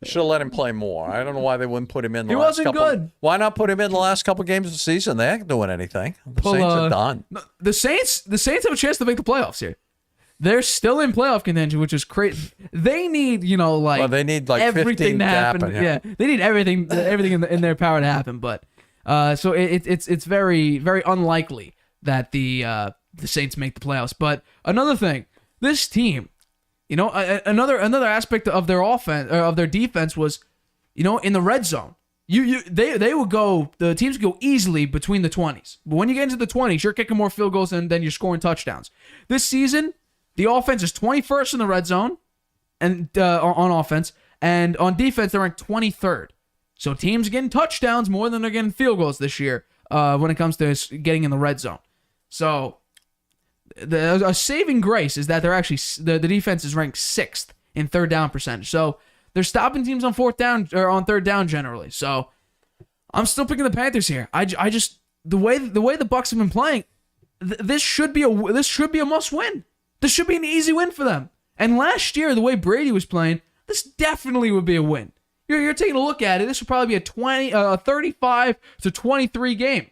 Should have let him play more. I don't know why they wouldn't put him in. He wasn't good. Why not put him in the last couple games of the season? They ain't doing anything. The Saints are done. The Saints have a chance to make the playoffs here. They're still in playoff contention, which is crazy. They need, they need everything to happen. Yeah, they need everything in their power to happen. But so it's very, very unlikely that the Saints make the playoffs. But another thing, this team. Another aspect of their offense or of their defense was, in the red zone. They would go. The teams would go easily between the 20s, but when you get into the 20s, you're kicking more field goals than you're scoring touchdowns. This season, the offense is 21st in the red zone, and on offense, and on defense they're ranked 23rd. So teams are getting touchdowns more than they're getting field goals this year when it comes to getting in the red zone. So. A saving grace is that they're actually the defense is ranked 6th in third down percentage. So they're stopping teams on fourth down or on third down generally. So I'm still picking the Panthers here. I just the way the Bucs have been playing, this should be a must win. This should be an easy win for them. And last year, the way Brady was playing, this definitely would be a win. You're taking a look at it. This would probably be a 35-23 game.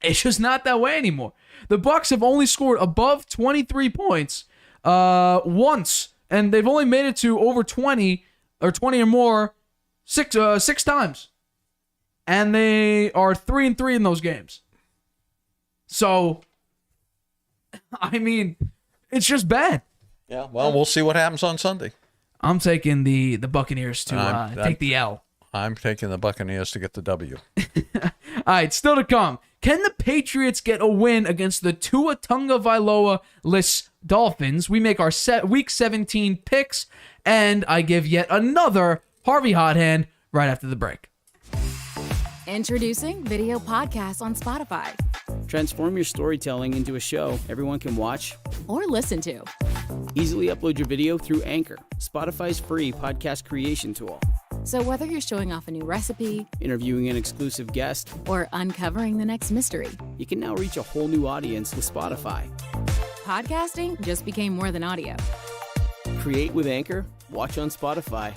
It's just not that way anymore. The Bucs have only scored above 23 points once, and they've only made it to over 20 or 20 or more six times. And they are 3-3 in those games. So, I mean, it's just bad. Yeah, well, we'll see what happens on Sunday. I'm taking the Buccaneers to take the L. I'm taking the Buccaneers to get the W. All right, still to come. Can the Patriots get a win against the Tua Tagovailoa-less Dolphins? We make our Week 17 picks, and I give yet another Harvey Hot Hand right after the break. Introducing video podcasts on Spotify. Transform your storytelling into a show everyone can watch or listen to. Easily upload your video through Anchor, Spotify's free podcast creation tool. So whether you're showing off a new recipe, interviewing an exclusive guest, or uncovering the next mystery, you can now reach a whole new audience with Spotify. Podcasting just became more than audio. Create with Anchor, watch on Spotify.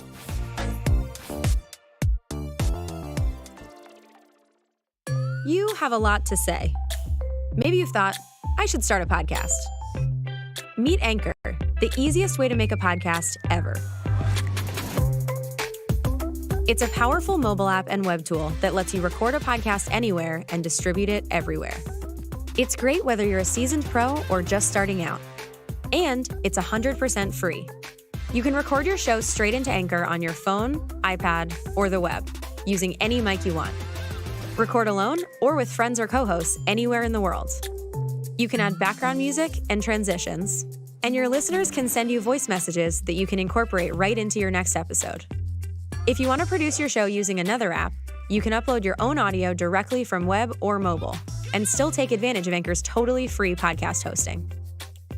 You have a lot to say. Maybe you've thought, I should start a podcast. Meet Anchor, the easiest way to make a podcast ever. It's a powerful mobile app and web tool that lets you record a podcast anywhere and distribute it everywhere. It's great whether you're a seasoned pro or just starting out. And it's 100% free. You can record your show straight into Anchor on your phone, iPad, or the web, using any mic you want. Record alone or with friends or co-hosts anywhere in the world. You can add background music and transitions, and your listeners can send you voice messages that you can incorporate right into your next episode. If you want to produce your show using another app, you can upload your own audio directly from web or mobile and still take advantage of Anchor's totally free podcast hosting.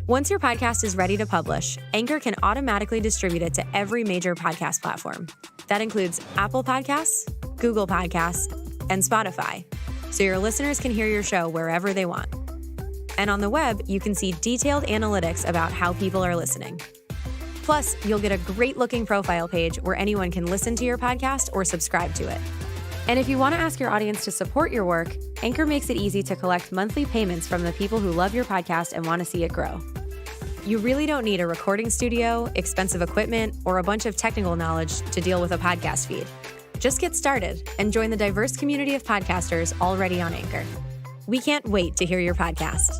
Once your podcast is ready to publish, Anchor can automatically distribute it to every major podcast platform. That includes Apple Podcasts, Google Podcasts, and Spotify, so your listeners can hear your show wherever they want. And on the web, you can see detailed analytics about how people are listening. Plus, you'll get a great-looking profile page where anyone can listen to your podcast or subscribe to it. And if you want to ask your audience to support your work, Anchor makes it easy to collect monthly payments from the people who love your podcast and want to see it grow. You really don't need a recording studio, expensive equipment, or a bunch of technical knowledge to deal with a podcast feed. Just get started and join the diverse community of podcasters already on Anchor. We can't wait to hear your podcast.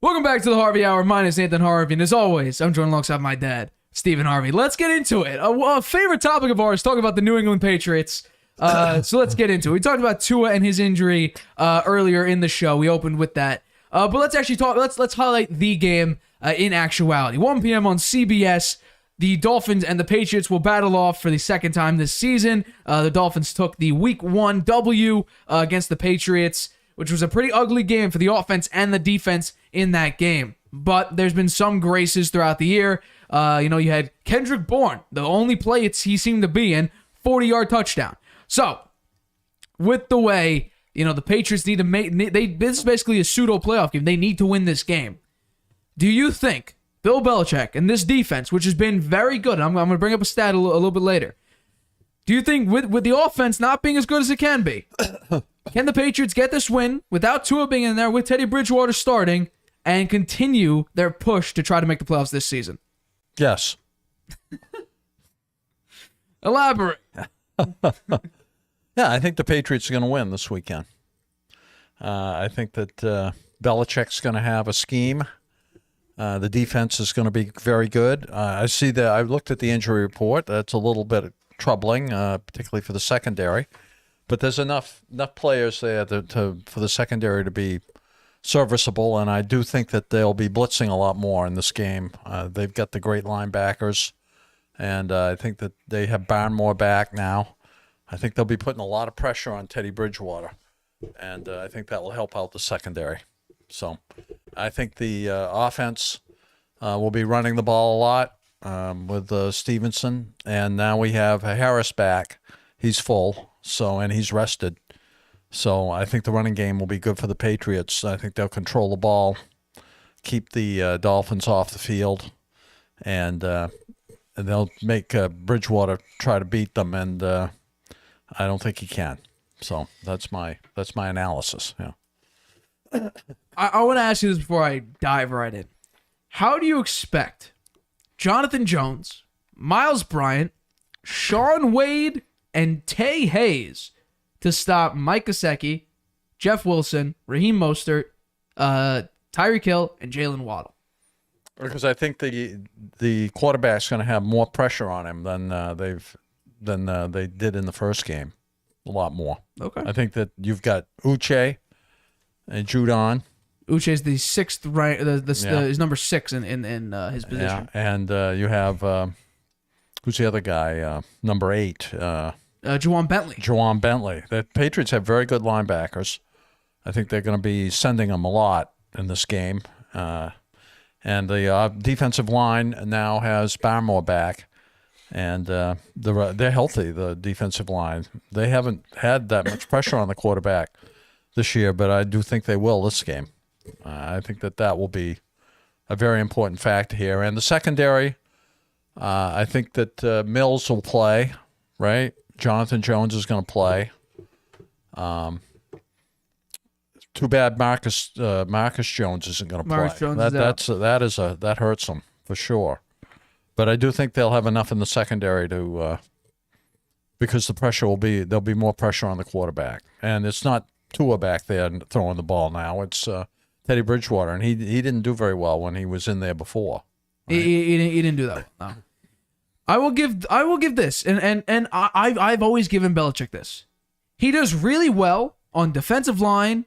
Welcome back to the Harvey Hour. My name is Stephen Harvey, and as always, I'm joined alongside my dad, Stephen Harvey. Let's get into it. A favorite topic of ours, talking about the New England Patriots. So let's get into it. We talked about Tua and his injury earlier in the show. We opened with that. But let's actually talk. Let's highlight the game in actuality. 1 p.m. on CBS. The Dolphins and the Patriots will battle off for the second time this season. The Dolphins took the Week 1 W against the Patriots, which was a pretty ugly game for the offense and the defense in that game. But there's been some graces throughout the year. You had Kendrick Bourne, the only play he seemed to be in, 40-yard touchdown. So, with the way, the Patriots need to this is basically a pseudo playoff game. They need to win this game. Do you think Bill Belichick and this defense, which has been very good, I'm going to bring up a stat a little bit later. Do you think with the offense not being as good as it can be, can the Patriots get this win without Tua being in there, with Teddy Bridgewater starting, and continue their push to try to make the playoffs this season? Yes. Elaborate. Yeah, I think the Patriots are going to win this weekend. I think that Belichick's going to have a scheme. The defense is going to be very good. I see that. I looked at the injury report. That's a little bit troubling, particularly for the secondary. But there's enough players there for the secondary to be serviceable, and I do think that they'll be blitzing a lot more in this game. They've got the great linebackers, and I think that they have Barmore back now. I think they'll be putting a lot of pressure on Teddy Bridgewater, and I think that will help out the secondary. So I think the offense will be running the ball a lot with Stevenson, and now we have Harris back. He's full, and he's rested. So I think the running game will be good for the Patriots. I think they'll control the ball, keep the Dolphins off the field, and they'll make Bridgewater try to beat them, and I don't think he can. So that's my analysis. Yeah. I want to ask you this before I dive right in. How do you expect Jonathan Jones, Miles Bryant, Shaun Wade, and Tay Hayes to stop Mike Gesicki, Jeff Wilson, Raheem Mostert, Tyreek Hill, and Jalen Waddle? Because I think the quarterback's going to have more pressure on him than they did in the first game. A lot more. Okay. I think that you've got Uche and Judon. Uche's the sixth rank. Is number 6 in his position. Yeah, and you have who's the other guy? Number 8. Juwan Bentley. Juwan Bentley. The Patriots have very good linebackers. I think they're going to be sending them a lot in this game. And the defensive line now has Barmore back, and they're healthy. The defensive line. They haven't had that much pressure on the quarterback this year, but I do think they will this game. I think that will be a very important factor here. And the secondary, I think that Mills will play, right? Jonathan Jones is going to play. Too bad Marcus Jones isn't going to play. That hurts them for sure. But I do think they'll have enough in the secondary to because there'll be more pressure on the quarterback, and it's not Tua back there throwing the ball now. It's Teddy Bridgewater, and he didn't do very well when he was in there before. Right? He didn't do that. No. I will give this, and I've always given Belichick this. He does really well on defensive line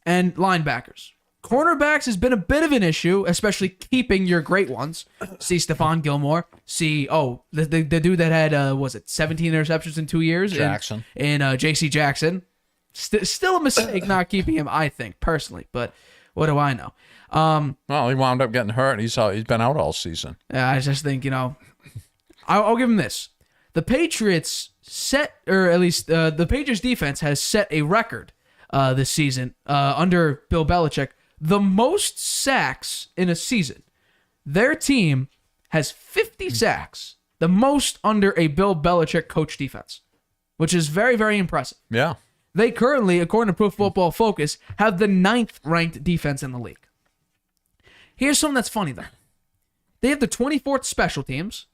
and linebackers. Cornerbacks has been a bit of an issue, especially keeping your great ones. See Stephon Gilmore. See the dude that had 17 interceptions in 2 years. Jackson and J.C. Jackson. Still a mistake not keeping him, I think personally, but what do I know? Well, he wound up getting hurt. He's been out all season. Yeah, I just think I'll give him this. The Patriots the Patriots defense has set a record this season under Bill Belichick. The most sacks in a season. Their team has 50 sacks, the most under a Bill Belichick coach defense, which is very, very impressive. Yeah. They currently, according to Pro Football Focus, have the 9th ranked defense in the league. Here's something that's funny, though. They have the 24th special teams,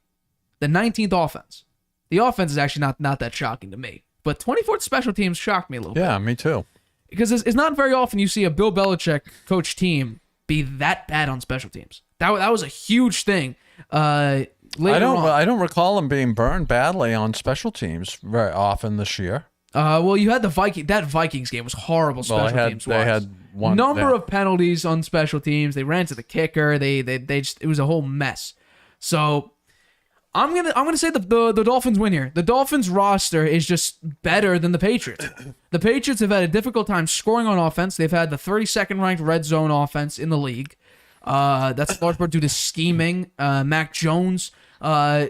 the 19th offense. The offense is actually not that shocking to me, but 24th special teams shocked me a little bit. Yeah, me too. Because it's not very often you see a Bill Belichick coach team be that bad on special teams. That was a huge thing. Later on. I don't recall them being burned badly on special teams very often this year. Well, you had the Vikings game was horrible special teams. They had one number of penalties on special teams. They ran to the kicker. They just, it was a whole mess. So I'm gonna say the Dolphins win here. The Dolphins roster is just better than the Patriots. The Patriots have had a difficult time scoring on offense. They've had the 32nd ranked red zone offense in the league. That's in large part due to scheming. Mac Jones,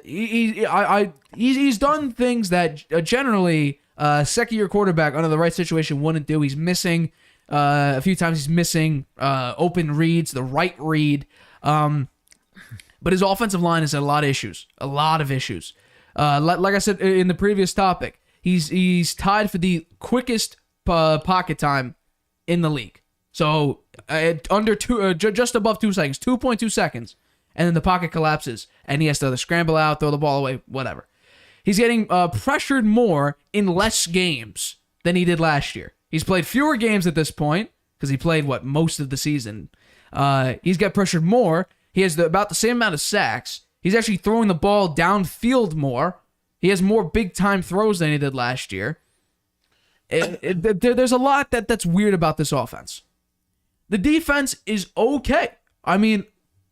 he's done things that generally second-year quarterback under the right situation wouldn't do. He's missing a few times. He's missing open reads, the right read. But his offensive line has had a lot of issues. Like I said in the previous topic, he's tied for the quickest pocket time in the league. So under just above 2 seconds, 2.2 seconds, and then the pocket collapses, and he has to either scramble out, throw the ball away, whatever. He's getting pressured more in less games than he did last year. He's played fewer games at this point because he played most of the season. He's got pressured more. He has about the same amount of sacks. He's actually throwing the ball downfield more. He has more big-time throws than he did last year. There's a lot that's weird about this offense. The defense is okay. I mean,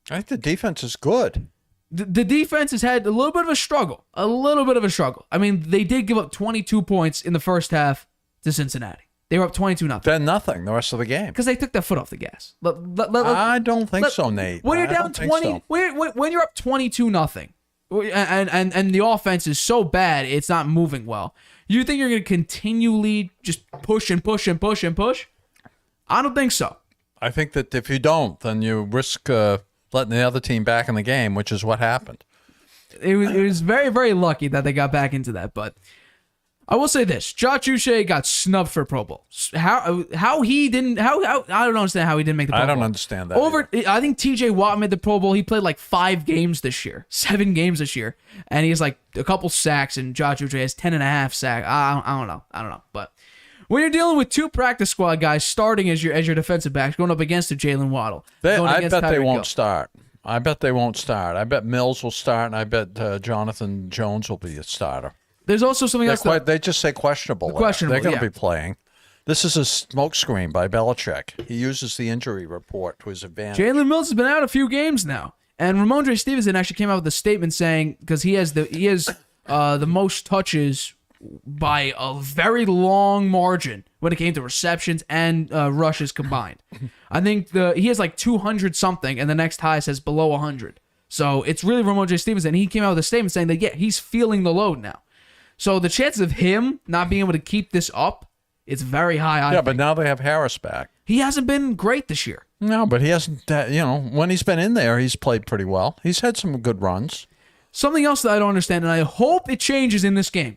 I think the defense is good. The defense has had a little bit of a struggle. I mean, they did give up 22 points in the first half to Cincinnati. They were up 22-0. Then nothing the rest of the game. Because they took their foot off the gas. I don't think so, Nate. When you're down 20, when you're up 22-0, and the offense is so bad, it's not moving well. You think you're going to continually just push and push and push and push? I don't think so. I think that if you don't, then you risk letting the other team back in the game, which is what happened. It was very, very lucky that they got back into that, but I will say this: Josh Uche got snubbed for Pro Bowl. How he didn't? How I don't understand how he didn't make the Pro Bowl. I don't understand that. I think T.J. Watt made the Pro Bowl. He played like 7 games this year, and he has like a couple sacks, and Josh Uche has 10.5 sacks. I don't know, but when you're dealing with 2 practice squad guys starting as your defensive backs going up against a Jalen Waddle, I bet they won't start. I bet Mills will start, and I bet Jonathan Jones will be a starter. There's also something else. They just say questionable. They're going to be playing. This is a smokescreen by Belichick. He uses the injury report to his advantage. Jalen Mills has been out a few games now, and Ramondre Stevenson actually came out with a statement saying because he has the most touches by a very long margin when it came to receptions and rushes combined. I think he has like 200 something, and the next highest says below 100. So it's really Ramondre Stevenson. He came out with a statement saying that he's feeling the load now. So the chances of him not being able to keep this up, it's very high. I think. But now they have Harris back. He hasn't been great this year. No, but he hasn't. When he's been in there, he's played pretty well. He's had some good runs. Something else that I don't understand, and I hope it changes in this game.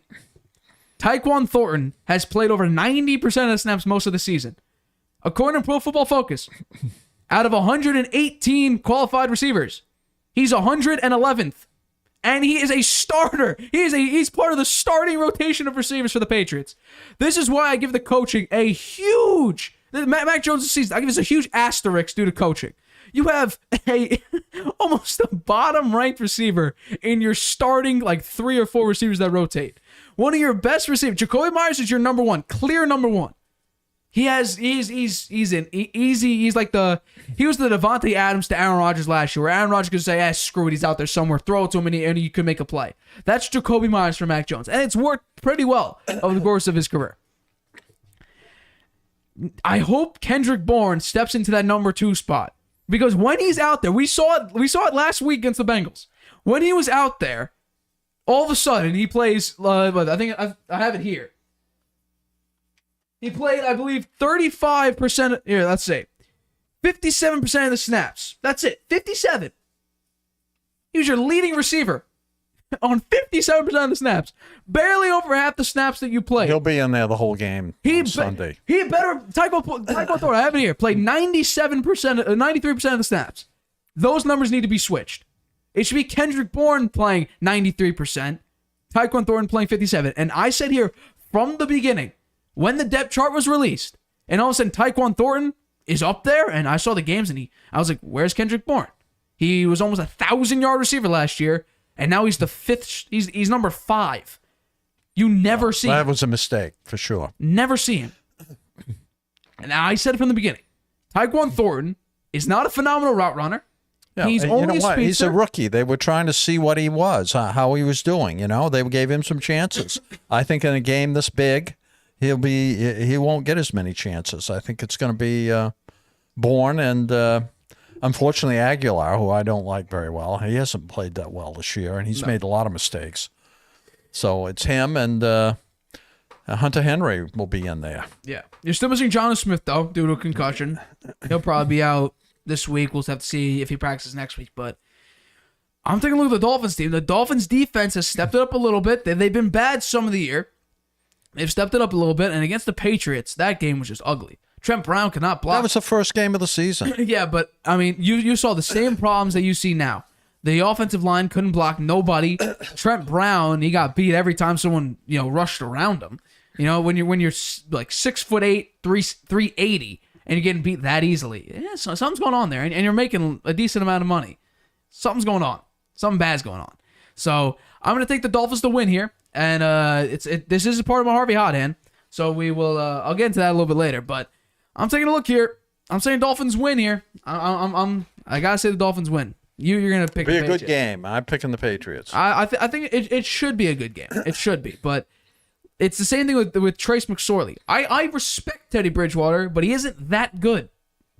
Tyquan Thornton has played over 90% of the snaps most of the season. According to Pro Football Focus, out of 118 qualified receivers, he's 111th. And he is a starter. He's part of the starting rotation of receivers for the Patriots. This is why I give the coaching a huge... Mac Jones' season, I give this a huge asterisk due to coaching. You have almost a bottom-ranked receiver in your starting 3 or 4 receivers that rotate. One of your best receivers, Jacoby Myers, is your number 1, clear number 1. He was the Devontae Adams to Aaron Rodgers last year, where Aaron Rodgers could say, screw it, he's out there somewhere, throw it to him, and he could make a play. That's Jacoby Myers for Mac Jones, and it's worked pretty well over the course of his career. I hope Kendrick Bourne steps into that number 2 spot, because when he's out there, we saw it last week against the Bengals. When he was out there, all of a sudden he plays. I think I have it here. He played, I believe, 35%. Here, let's say 57% of the snaps. That's it, 57. He was your leading receiver on 57% of the snaps. Barely over half the snaps that you played. He'll be in there the whole game on Sunday. He better, Tycho Thornton, I have it here, played 93% of the snaps. Those numbers need to be switched. It should be Kendrick Bourne playing 93%, Tyquan Thornton playing 57%. And I said here from the beginning, when the depth chart was released, and all of a sudden Tyquan Thornton is up there, and I saw the games, and I was like, where's Kendrick Bourne? He was almost 1,000-yard receiver last year, and now he's the fifth. He's number 5. You never see him. That was a mistake, for sure. Never see him. And I said it from the beginning. Tyquan Thornton is not a phenomenal route runner. Yeah, He's only a speedster. He's a rookie. They were trying to see what he was, how he was doing. They gave him some chances. I think in a game this big, he won't get as many chances. I think it's going to be Bourne and unfortunately Aguilar, who I don't like very well. He hasn't played that well this year, and he's made a lot of mistakes. So it's him and Hunter Henry will be in there. Yeah, you're still missing Jonathan Smith though due to a concussion. He'll probably be out this week. We'll have to see if he practices next week. But I'm taking a look at the Dolphins team. The Dolphins defense has stepped it up a little bit. They've been bad some of the year. They've stepped it up a little bit. And against the Patriots, that game was just ugly. Trent Brown could not block. That was the first game of the season. Yeah, but I mean, you saw the same problems that you see now. The offensive line couldn't block nobody. Trent Brown, he got beat every time someone rushed around him. When you're like 6'8", 380. And you're getting beat that easily. Yeah, so something's going on there, and you're making a decent amount of money. Something's going on. Something bad's going on. So I'm going to take the Dolphins to win here, and this is a part of my Harvey hot hand. So we will. I'll get into that a little bit later, but I'm taking a look here. I'm saying Dolphins win here. I gotta say the Dolphins win. You're gonna pick. Be a good game. I'm picking the Patriots. I think it should be a good game. It should be, but. It's the same thing with Trace McSorley. I respect Teddy Bridgewater, but he isn't that good.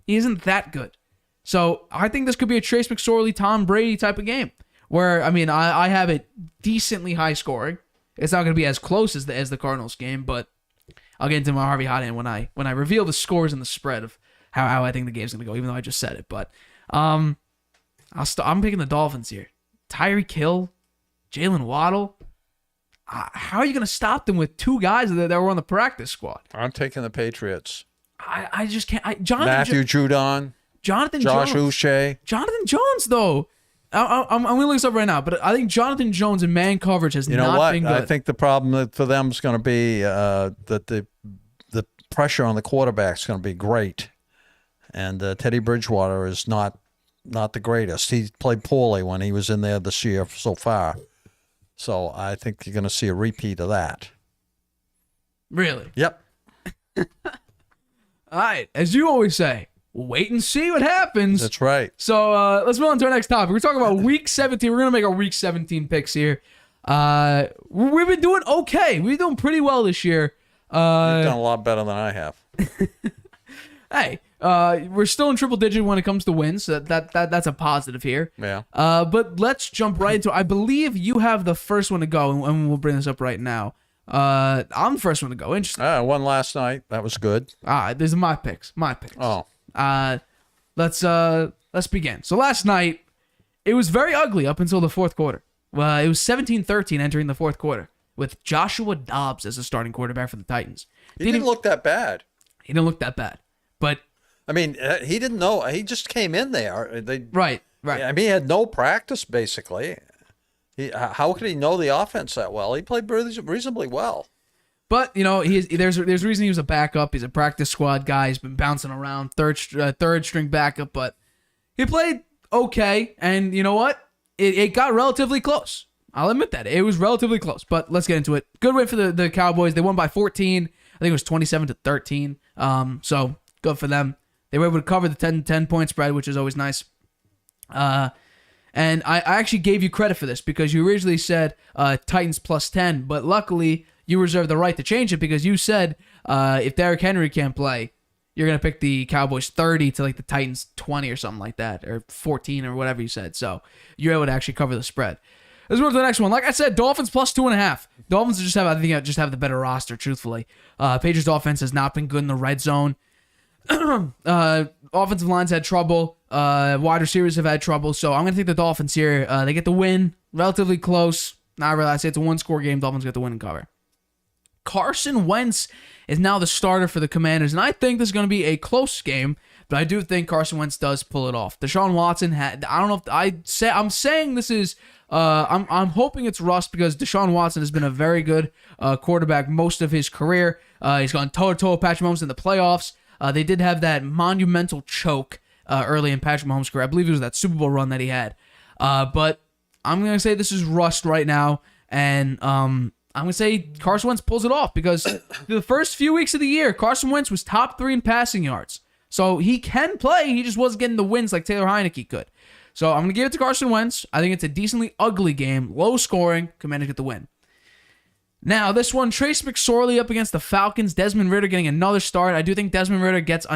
He isn't that good. So I think this could be a Trace McSorley, Tom Brady type of game. Where, I mean, I have it decently high scoring. It's not going to be as close as the Cardinals game, but I'll get into my Harvey hot hand when I reveal the scores and the spread of how I think the game's going to go, even though I just said it. But I'm picking the Dolphins here. Tyreek Hill, Jalen Waddle. How are you going to stop them with 2 guys that were on the practice squad? I'm taking the Patriots. I just can't. Matthew Judon. Josh Jones. Uche. Jonathan Jones, though. I'm going to look this up right now, but I think Jonathan Jones in man coverage has not been good. I think the problem for them is going to be that the pressure on the quarterback is going to be great. And Teddy Bridgewater is not the greatest. He played poorly when he was in there this year so far. So I think you're going to see a repeat of that. Really? Yep. All right. As you always say, we'll wait and see what happens. That's right. So let's move on to our next topic. We're talking about Week 17. We're going to make our Week 17 picks here. We've been doing okay. We've been doing pretty well this year. You've done a lot better than I have. Hey, we're still in triple digit when it comes to wins. So that's a positive here. Yeah. But let's jump right into it. I believe you have the first one to go, and we'll bring this up right now. I'm the first one to go. Interesting. I won last night. That was good. All right, these are my picks. Oh. Let's begin. So last night, it was very ugly up until the fourth quarter. It was 17-13 entering the fourth quarter with Joshua Dobbs as the starting quarterback for the Titans. He didn't look that bad. He didn't look that bad. But I mean, he didn't know. He just came in there. Right. I mean, he had no practice, basically. How could he know the offense that well? He played reasonably well. But, there's a reason he was a backup. He's a practice squad guy. He's been bouncing around, third string backup. But he played okay. And you know what? It got relatively close. I'll admit that. It was relatively close. But let's get into it. Good win for the Cowboys. They won by 14. I think it was 27-13. So good for them. They were able to cover the 10-point spread, which is always nice. And I actually gave you credit for this because you originally said Titans plus 10, but luckily you reserved the right to change it because you said if Derrick Henry can't play, you're going to pick the Cowboys 30 to like the Titans 20 or something like that, or 14 or whatever you said. So you're able to actually cover the spread. Let's move to the next one. Like I said, Dolphins plus 2.5. Dolphins just have the better roster, truthfully. Patriots offense has not been good in the red zone. Offensive lines had trouble. Wide receivers have had trouble, so I'm going to take the Dolphins here. They get the win, relatively close. Not really. I say it's a one-score game. Dolphins get the win and cover. Carson Wentz is now the starter for the Commanders, and I think this is going to be a close game, but I do think Carson Wentz does pull it off. Deshaun Watson had, I don't know if I'm saying this is, I'm hoping it's rust because Deshaun Watson has been a very good quarterback most of his career. He's gone toe-to-toe with Patrick Mahomes in the playoffs. They did have that monumental choke early in Patrick Mahomes' career. I believe it was that Super Bowl run that he had. But I'm going to say this is rust right now, and I'm going to say Carson Wentz pulls it off because the first few weeks of the year, Carson Wentz was top 3 in passing yards. So he can play. He just wasn't getting the wins like Taylor Heineke could. So I'm going to give it to Carson Wentz. I think it's a decently ugly game, low scoring. Commanders get the win. Now, this one, Trace McSorley up against the Falcons. Desmond Ridder getting another start. I do think Desmond Ridder gets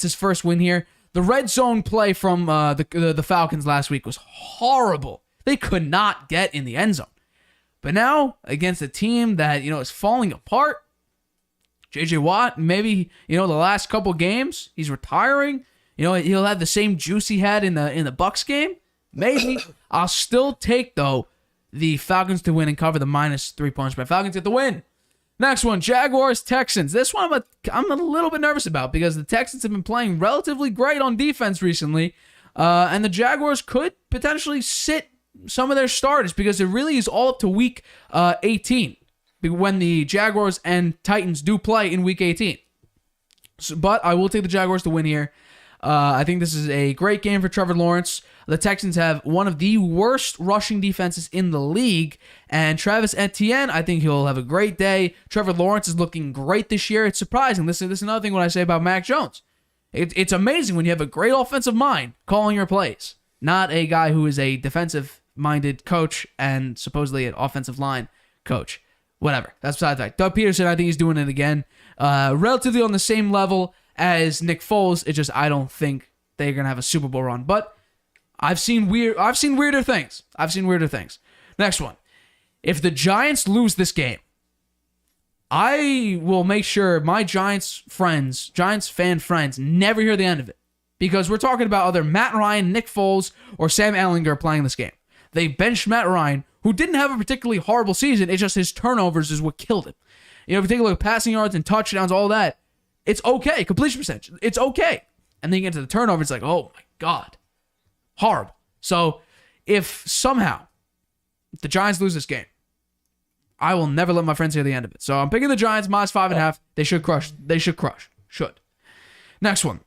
his first win here. The red zone play from the Falcons last week was horrible. They could not get in the end zone. But now, against a team that, is falling apart, J.J. Watt, maybe, the last couple games, he's retiring. He'll have the same juice he had in the Bucs game. Maybe. I'll still take, though, the Falcons to win and cover the -3 points spread. Falcons get the win. Next one, Jaguars-Texans. This one I'm a little bit nervous about because the Texans have been playing relatively great on defense recently, and the Jaguars could potentially sit some of their starters because it really is all up to week 18 when the Jaguars and Titans do play in week 18. But I will take the Jaguars to win here. I think this is a great game for Trevor Lawrence. The Texans have one of the worst rushing defenses in the league, and Travis Etienne, I think he'll have a great day. Trevor Lawrence is looking great this year. It's surprising. This is another thing when I say about Mac Jones. It's amazing when you have a great offensive mind calling your plays, not a guy who is a defensive-minded coach and supposedly an offensive line coach. Whatever. That's beside the fact. Doug Peterson, I think he's doing it again. Relatively on the same level as Nick Foles. It's just I don't think they're gonna have a Super Bowl run. But I've seen weirder things. Next one. If the Giants lose this game, I will make sure my Giants fan friends, never hear the end of it. Because we're talking about either Matt Ryan, Nick Foles, or Sam Ehlinger playing this game. They benched Matt Ryan, who didn't have a particularly horrible season. It's just his turnovers is what killed him. If you take a look at passing yards and touchdowns, all that, it's okay. Completion percentage, it's okay. And then you get to the turnover, it's like, oh my God. Horrible. So if somehow the Giants lose this game, I will never let my friends hear the end of it. So I'm picking the Giants -5.5. They should crush. Should. Next one.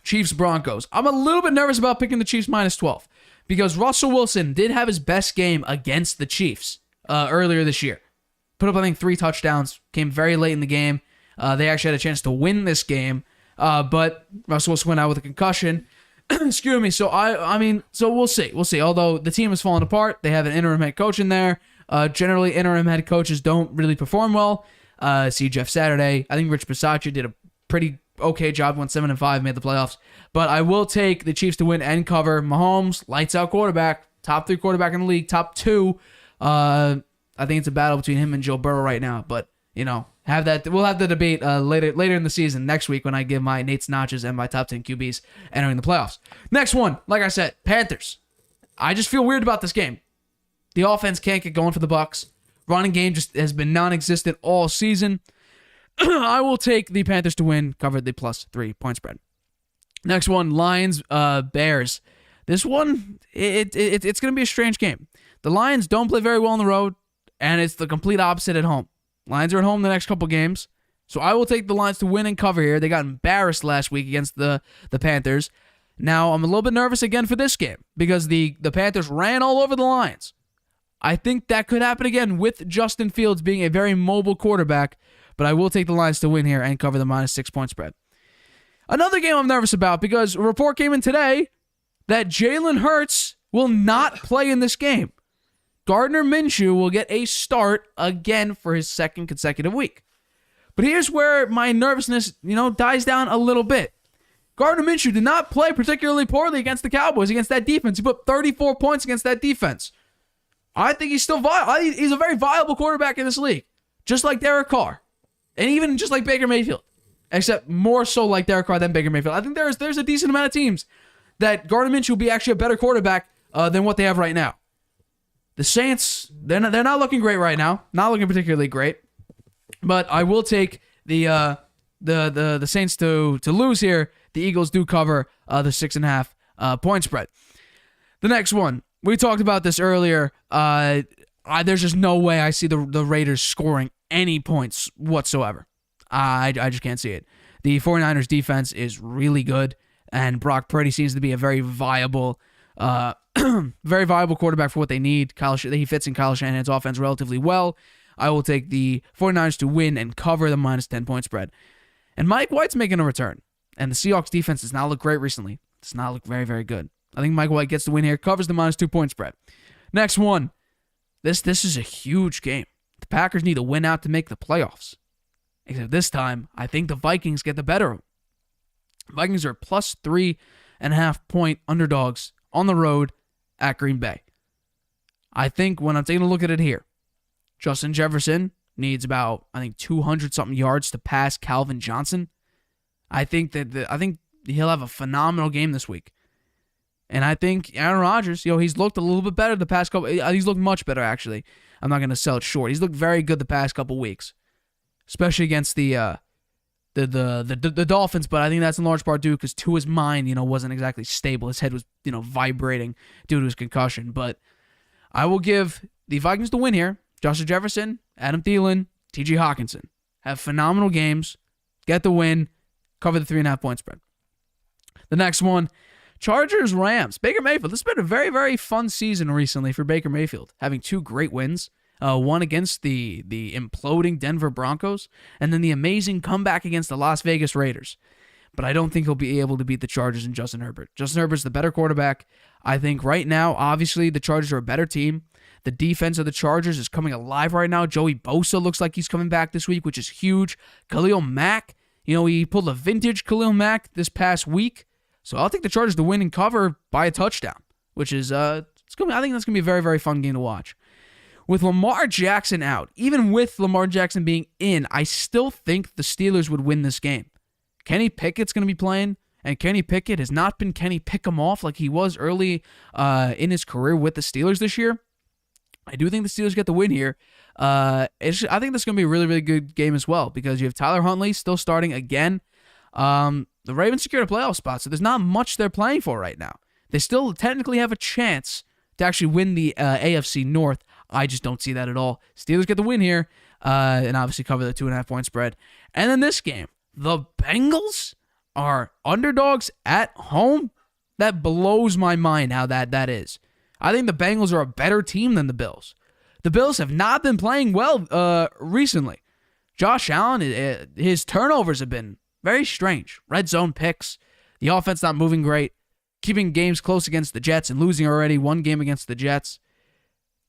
Chiefs-Broncos. I'm a little bit nervous about picking the Chiefs -12 because Russell Wilson did have his best game against the Chiefs earlier this year. Put up, I think, 3 touchdowns. Came very late in the game. They actually had a chance to win this game, but Russell Wilson went out with a concussion. Excuse me. So so we'll see. We'll see. Although the team has fallen apart, they have an interim head coach in there. Generally, interim head coaches don't really perform well. See Jeff Saturday. I think Rich Bisaccia did a pretty okay job. Went 7-5, made the playoffs. But I will take the Chiefs to win and cover. Mahomes, lights out quarterback, top 3 quarterback in the league, top 2. I think it's a battle between him and Joe Burrow right now. But we'll have the debate later in the season next week when I give my Nate's notches and my top 10 QBs entering the playoffs. Next one, like I said, Panthers. I just feel weird about this game. The offense can't get going for the Bucs. Running game just has been non-existent all season. I will take the Panthers to win, cover the +3 point spread. Next one, Lions, Bears. This one, it's going to be a strange game. The Lions don't play very well on the road, and it's the complete opposite at home. Lions are at home the next couple games, so I will take the Lions to win and cover here. They got embarrassed last week against the Panthers. Now, I'm a little bit nervous again for this game because the Panthers ran all over the Lions. I think that could happen again with Justin Fields being a very mobile quarterback, but I will take the Lions to win here and cover the -6 point spread. Another game I'm nervous about because a report came in today that Jalen Hurts will not play in this game. Gardner Minshew will get a start again for his 2nd consecutive week. But here's where my nervousness, dies down a little bit. Gardner Minshew did not play particularly poorly against the Cowboys, against that defense. He put 34 points against that defense. I think he's still viable. He's a very viable quarterback in this league, just like Derek Carr, and even just like Baker Mayfield. except more so like Derek Carr than Baker Mayfield. I think there's a decent amount of teams that Gardner Minshew will be actually a better quarterback than what they have right now. The Saints, they're not looking great right now. Not looking particularly great. But I will take the Saints to lose here. The Eagles do cover the 6.5 point spread. The next one, we talked about this earlier. There's just no way I see the Raiders scoring any points whatsoever. I just can't see it. The 49ers defense is really good, and Brock Purdy seems to be a very viable quarterback for what they need. He fits in Kyle Shanahan's offense relatively well. I will take the 49ers to win and cover the minus 10 point spread. And Mike White's making a return. And the Seahawks defense does not look great recently. Does not look very, very good. I think Mike White gets the win here, covers the minus 2 point spread. Next one. This is a huge game. The Packers need to win out to make the playoffs. Except this time, I think the Vikings get the better of them. Vikings are plus 3.5 point underdogs on the road at Green Bay. I think when I'm taking a look at it here, Justin Jefferson needs about, 200-something yards to pass Calvin Johnson. I think he'll have a phenomenal game this week. And I think Aaron Rodgers, he's looked a little bit better the past couple. He's looked much better, actually. I'm not going to sell it short. He's looked very good the past couple weeks, especially against the Dolphins. But I think that's in large part due because Tua's mind, wasn't exactly stable. His head was, vibrating due to his concussion. But I will give the Vikings the win here. Justin Jefferson, Adam Thielen, T.J. Hawkinson have phenomenal games. Get the win. Cover the 3.5 point spread. The next one, Chargers, Rams. Baker Mayfield. This has been a very, very fun season recently for Baker Mayfield, having 2 great wins. One against the imploding Denver Broncos, and then the amazing comeback against the Las Vegas Raiders. But I don't think he'll be able to beat the Chargers and Justin Herbert. Justin Herbert's the better quarterback. I think right now, obviously, the Chargers are a better team. The defense of the Chargers is coming alive right now. Joey Bosa looks like he's coming back this week, which is huge. Khalil Mack, he pulled a vintage Khalil Mack this past week. So I'll take the Chargers to win and cover by a touchdown, which is I think that's gonna be a very, very fun game to watch. With Lamar Jackson out, even with Lamar Jackson being in, I still think the Steelers would win this game. Kenny Pickett's gonna be playing, and Kenny Pickett has not been Kenny Pick-em-off like he was early in his career with the Steelers this year. I do think the Steelers get the win here. I think this is going to be a really, really good game as well because you have Tyler Huntley still starting again. The Ravens secured a playoff spot, so there's not much they're playing for right now. They still technically have a chance to actually win the AFC North. I just don't see that at all. Steelers get the win here and obviously cover the 2.5 point spread. And then this game, the Bengals are underdogs at home. That blows my mind how that is. I think the Bengals are a better team than the Bills. The Bills have not been playing well recently. Josh Allen, his turnovers have been very strange. Red zone picks. The offense not moving great. Keeping games close against the Jets and losing already one game against the Jets.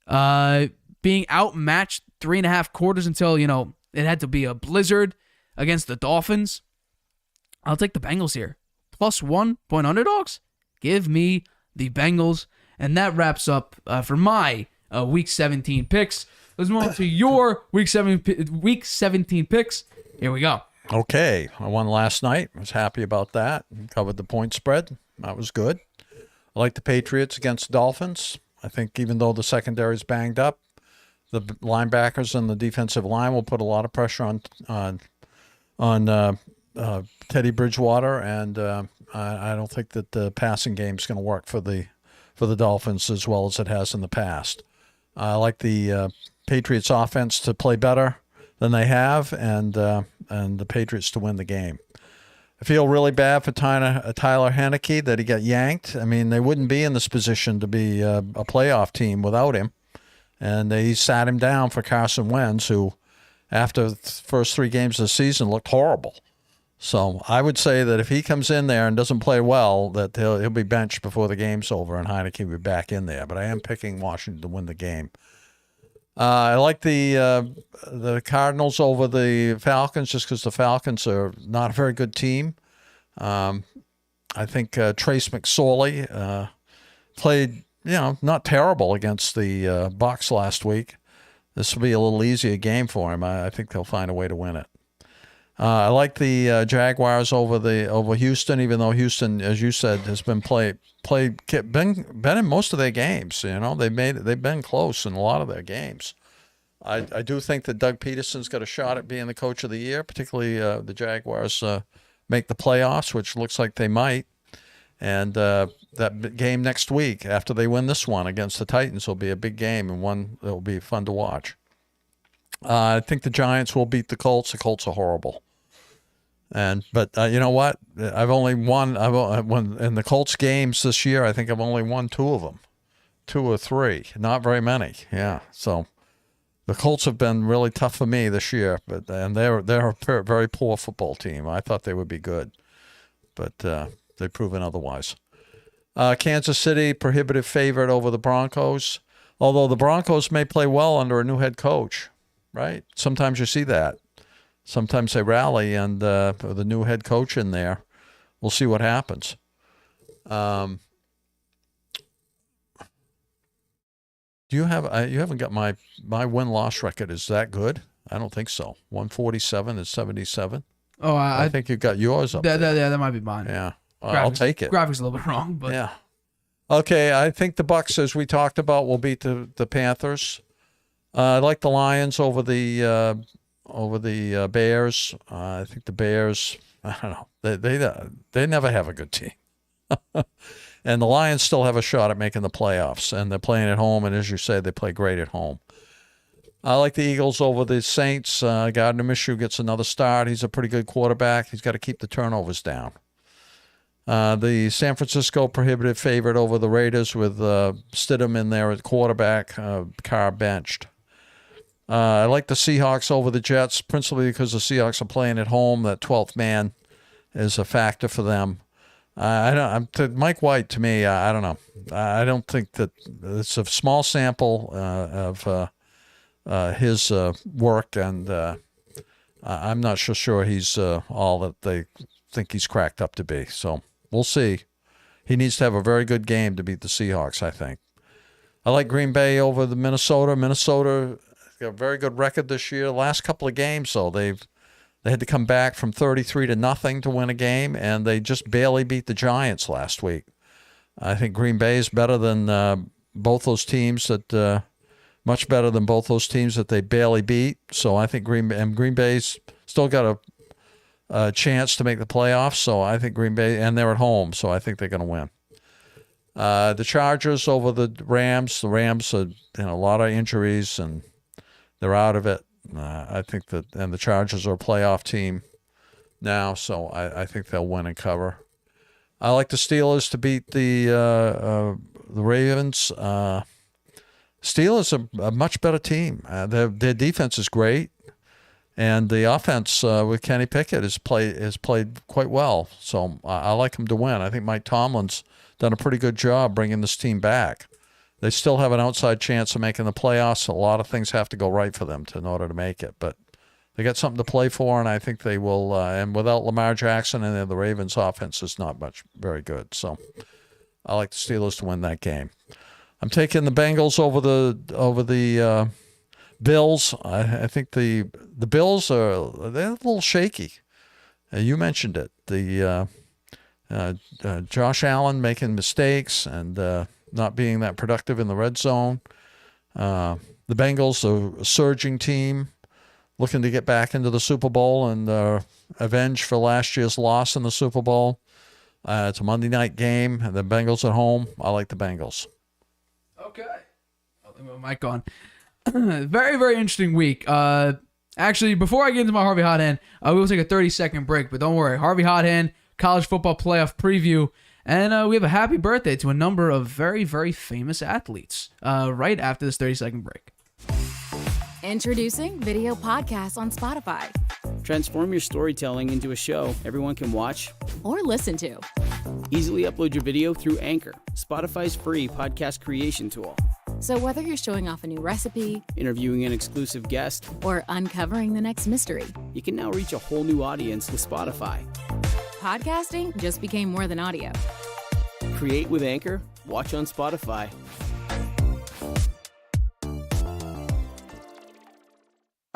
Being outmatched 3.5 quarters until, it had to be a blizzard against the Dolphins. I'll take the Bengals here. Plus 1 point underdogs? Give me the Bengals. And that wraps up for my Week 17 picks. Let's move on to your Week 17 picks. Here we go. Okay. I won last night. I was happy about that. Covered the point spread. That was good. I like the Patriots against the Dolphins. I think even though the secondary is banged up, the linebackers and the defensive line will put a lot of pressure on Teddy Bridgewater, and I don't think that the passing game is going to work for the Dolphins as well as it has in the past. I like the Patriots offense to play better than they have, and the Patriots to win the game. I feel really bad for Tyler Heineke that he got yanked. I mean, they wouldn't be in this position to be a playoff team without him. And they sat him down for Carson Wentz, who, after the first 3 games of the season, looked horrible. So I would say that if he comes in there and doesn't play well, that he'll be benched before the game's over, and Heineke will be back in there. But I am picking Washington to win the game. I like the Cardinals over the Falcons just because the Falcons are not a very good team. I think Trace McSorley played, not terrible against the Bucs last week. This will be a little easier game for him. I think they'll find a way to win it. I like the Jaguars over Houston, even though Houston, as you said, has been been in most of their games. They've been close in a lot of their games. I do think that Doug Peterson's got a shot at being the coach of the year, particularly the Jaguars make the playoffs, which looks like they might. And that game next week, after they win this one against the Titans, will be a big game and one that will be fun to watch. I think the Giants will beat the Colts. The Colts are horrible. But you know what? I've only won in the Colts games this year. I think I've only won 2 of them, 2 or 3, not very many. Yeah. So the Colts have been really tough for me this year, and they're a very poor football team. I thought they would be good, but they've proven otherwise. Kansas City, prohibitive favorite over the Broncos, although the Broncos may play well under a new head coach, right? Sometimes you see that. Sometimes they rally, and with the new head coach in there, we'll see what happens. Do you have? You haven't got my win-loss record. Is that good? I don't think so. 147 is 77. Oh, I think you got yours up there. Yeah, that might be mine. Yeah, I'll take it. Graphics a little bit wrong, but yeah. Okay, I think the Bucs, as we talked about, will beat the Panthers. I like the Lions over the Bears. I think the Bears, I don't know, they never have a good team. And the Lions still have a shot at making the playoffs, and they're playing at home, and as you say, they play great at home. I like the Eagles over the Saints. Gardner Minshew gets another start. He's a pretty good quarterback. He's got to keep the turnovers down. The San Francisco prohibitive favorite over the Raiders with Stidham in there at quarterback, Carr benched. I like the Seahawks over the Jets, principally because the Seahawks are playing at home. That 12th man is a factor for them. Mike White, to me, I don't know. I don't think that it's a small sample of his work, and I'm not sure he's all that they think he's cracked up to be. So we'll see. He needs to have a very good game to beat the Seahawks, I think. I like Green Bay over the Minnesota. Minnesota got a very good record this year. Last couple of games, though, they had to come back from 33-0 to win a game, and they just barely beat the Giants last week. I think Green Bay is better than both those teams much better than both those teams that they barely beat. So I think Green Bay's still got a chance to make the playoffs. So I think Green Bay, and they're at home, so I think they're going to win. The Chargers over the Rams. The Rams are a lot of injuries, and they're out of it. I think that, and the Chargers are a playoff team now, so I think they'll win and cover. I like the Steelers to beat the Ravens. Steelers are a much better team. Their defense is great, and the offense with Kenny Pickett has played quite well. So I like them to win. I think Mike Tomlin's done a pretty good job bringing this team back. They still have an outside chance of making the playoffs. A lot of things have to go right for them in order to make it, but they got something to play for, and I think they will. And without Lamar Jackson, and the Ravens' offense is not very good. So I like the Steelers to win that game. I'm taking the Bengals over the Bills. I think the Bills they're a little shaky. You mentioned it. The Josh Allen making mistakes and not being that productive in the red zone. The Bengals are a surging team, looking to get back into the Super Bowl and avenge for last year's loss in the Super Bowl. It's a Monday night game, and the Bengals at home. I like the Bengals. Okay. I'll leave my mic on. Very, very interesting week. Actually, before I get into my Harvey Hot Hand, we will take a 30-second break, but don't worry. Harvey Hot Hand, college football playoff preview, and we have a happy birthday to a number of very, very famous athletes right after this 30-second break. Introducing video podcasts on Spotify. Transform your storytelling into a show everyone can watch Or listen to. Easily upload your video through Anchor, Spotify's free podcast creation tool. So whether you're showing off a new recipe, Interviewing an exclusive guest, or uncovering the next mystery, you can now reach a whole new audience with Spotify. podcasting just became more than audio. Create with Anchor, watch on Spotify.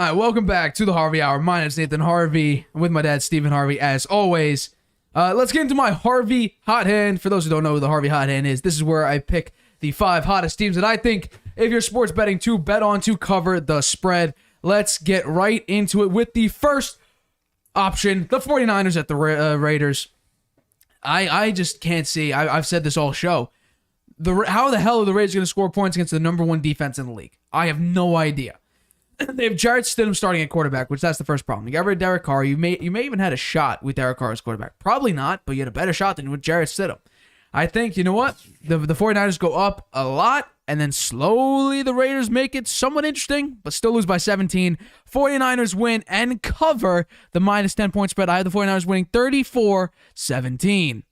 All right, welcome back to the Harvey Hour. My name's Nathan Harvey. I'm with my dad, Stephen Harvey, as always. Let's get into my Harvey Hot Hand. For those who don't know who the Harvey Hot Hand is, this is where I pick the 5 hottest teams that I think, if you're sports betting, to bet on to cover the spread. Let's get right into it with the first option, the 49ers at the Raiders. I just can't see. I've said this all show. How the hell are the Raiders going to score points against the number 1 defense in the league? I have no idea. They have Jarrett Stidham starting at quarterback, which that's the first problem. You got rid of Derek Carr. You may even had a shot with Derek Carr as quarterback. Probably not, but you had a better shot than with Jarrett Stidham. I think, you know what? The 49ers go up a lot, and then slowly the Raiders make it somewhat interesting, but still lose by 17. 49ers win and cover the minus 10-point spread. I have the 49ers winning 34-17. All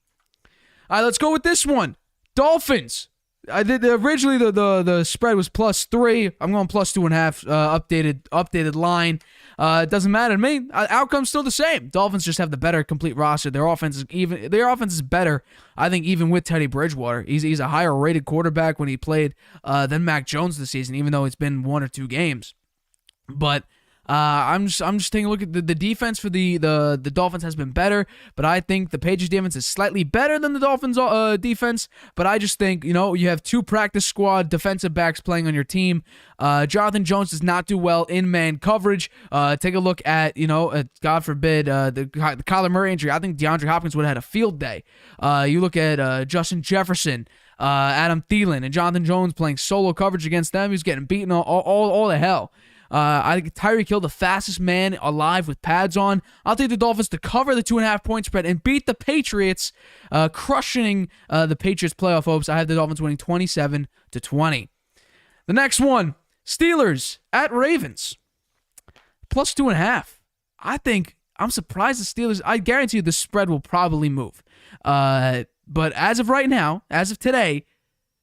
right, let's go with this one. Dolphins. Originally the spread was +3. I'm going +2.5. Updated line. It doesn't matter to me. Outcome's still the same. Dolphins just have the better complete roster. Their offense is better. I think even with Teddy Bridgewater, he's a higher rated quarterback when he played than Mac Jones this season, even though it's been 1 or 2 games. But I'm just taking a look at the defense for the Dolphins has been better, but I think the Patriots defense is slightly better than the Dolphins defense. But I just think, you have 2 practice squad defensive backs playing on your team. Jonathan Jones does not do well in man coverage. Take a look at God forbid the Kyler Murray injury. I think DeAndre Hopkins would have had a field day. You look at Justin Jefferson, Adam Thielen, and Jonathan Jones playing solo coverage against them. He's getting beaten all the hell. I think Tyreek Hill, the fastest man alive with pads on. I'll take the Dolphins to cover the 2.5-point spread and beat the Patriots, crushing the Patriots' playoff hopes. I have the Dolphins winning 27-20. The next one, Steelers at Ravens, +2.5. I'm surprised the Steelers. I guarantee you the spread will probably move. But as of right now, as of today,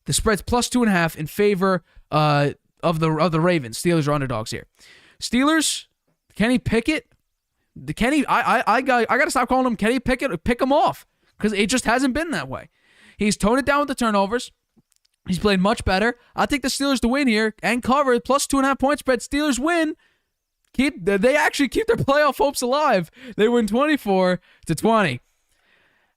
the spread's +2.5 in favor of the Ravens. Steelers are underdogs here. Steelers, Kenny Pickett. I gotta stop calling him Kenny Pickett or pick him off, because it just hasn't been that way. He's toned it down with the turnovers. He's played much better. I take the Steelers to win here and cover +2.5-point spread. Steelers win. They actually keep their playoff hopes alive. They win 24-20.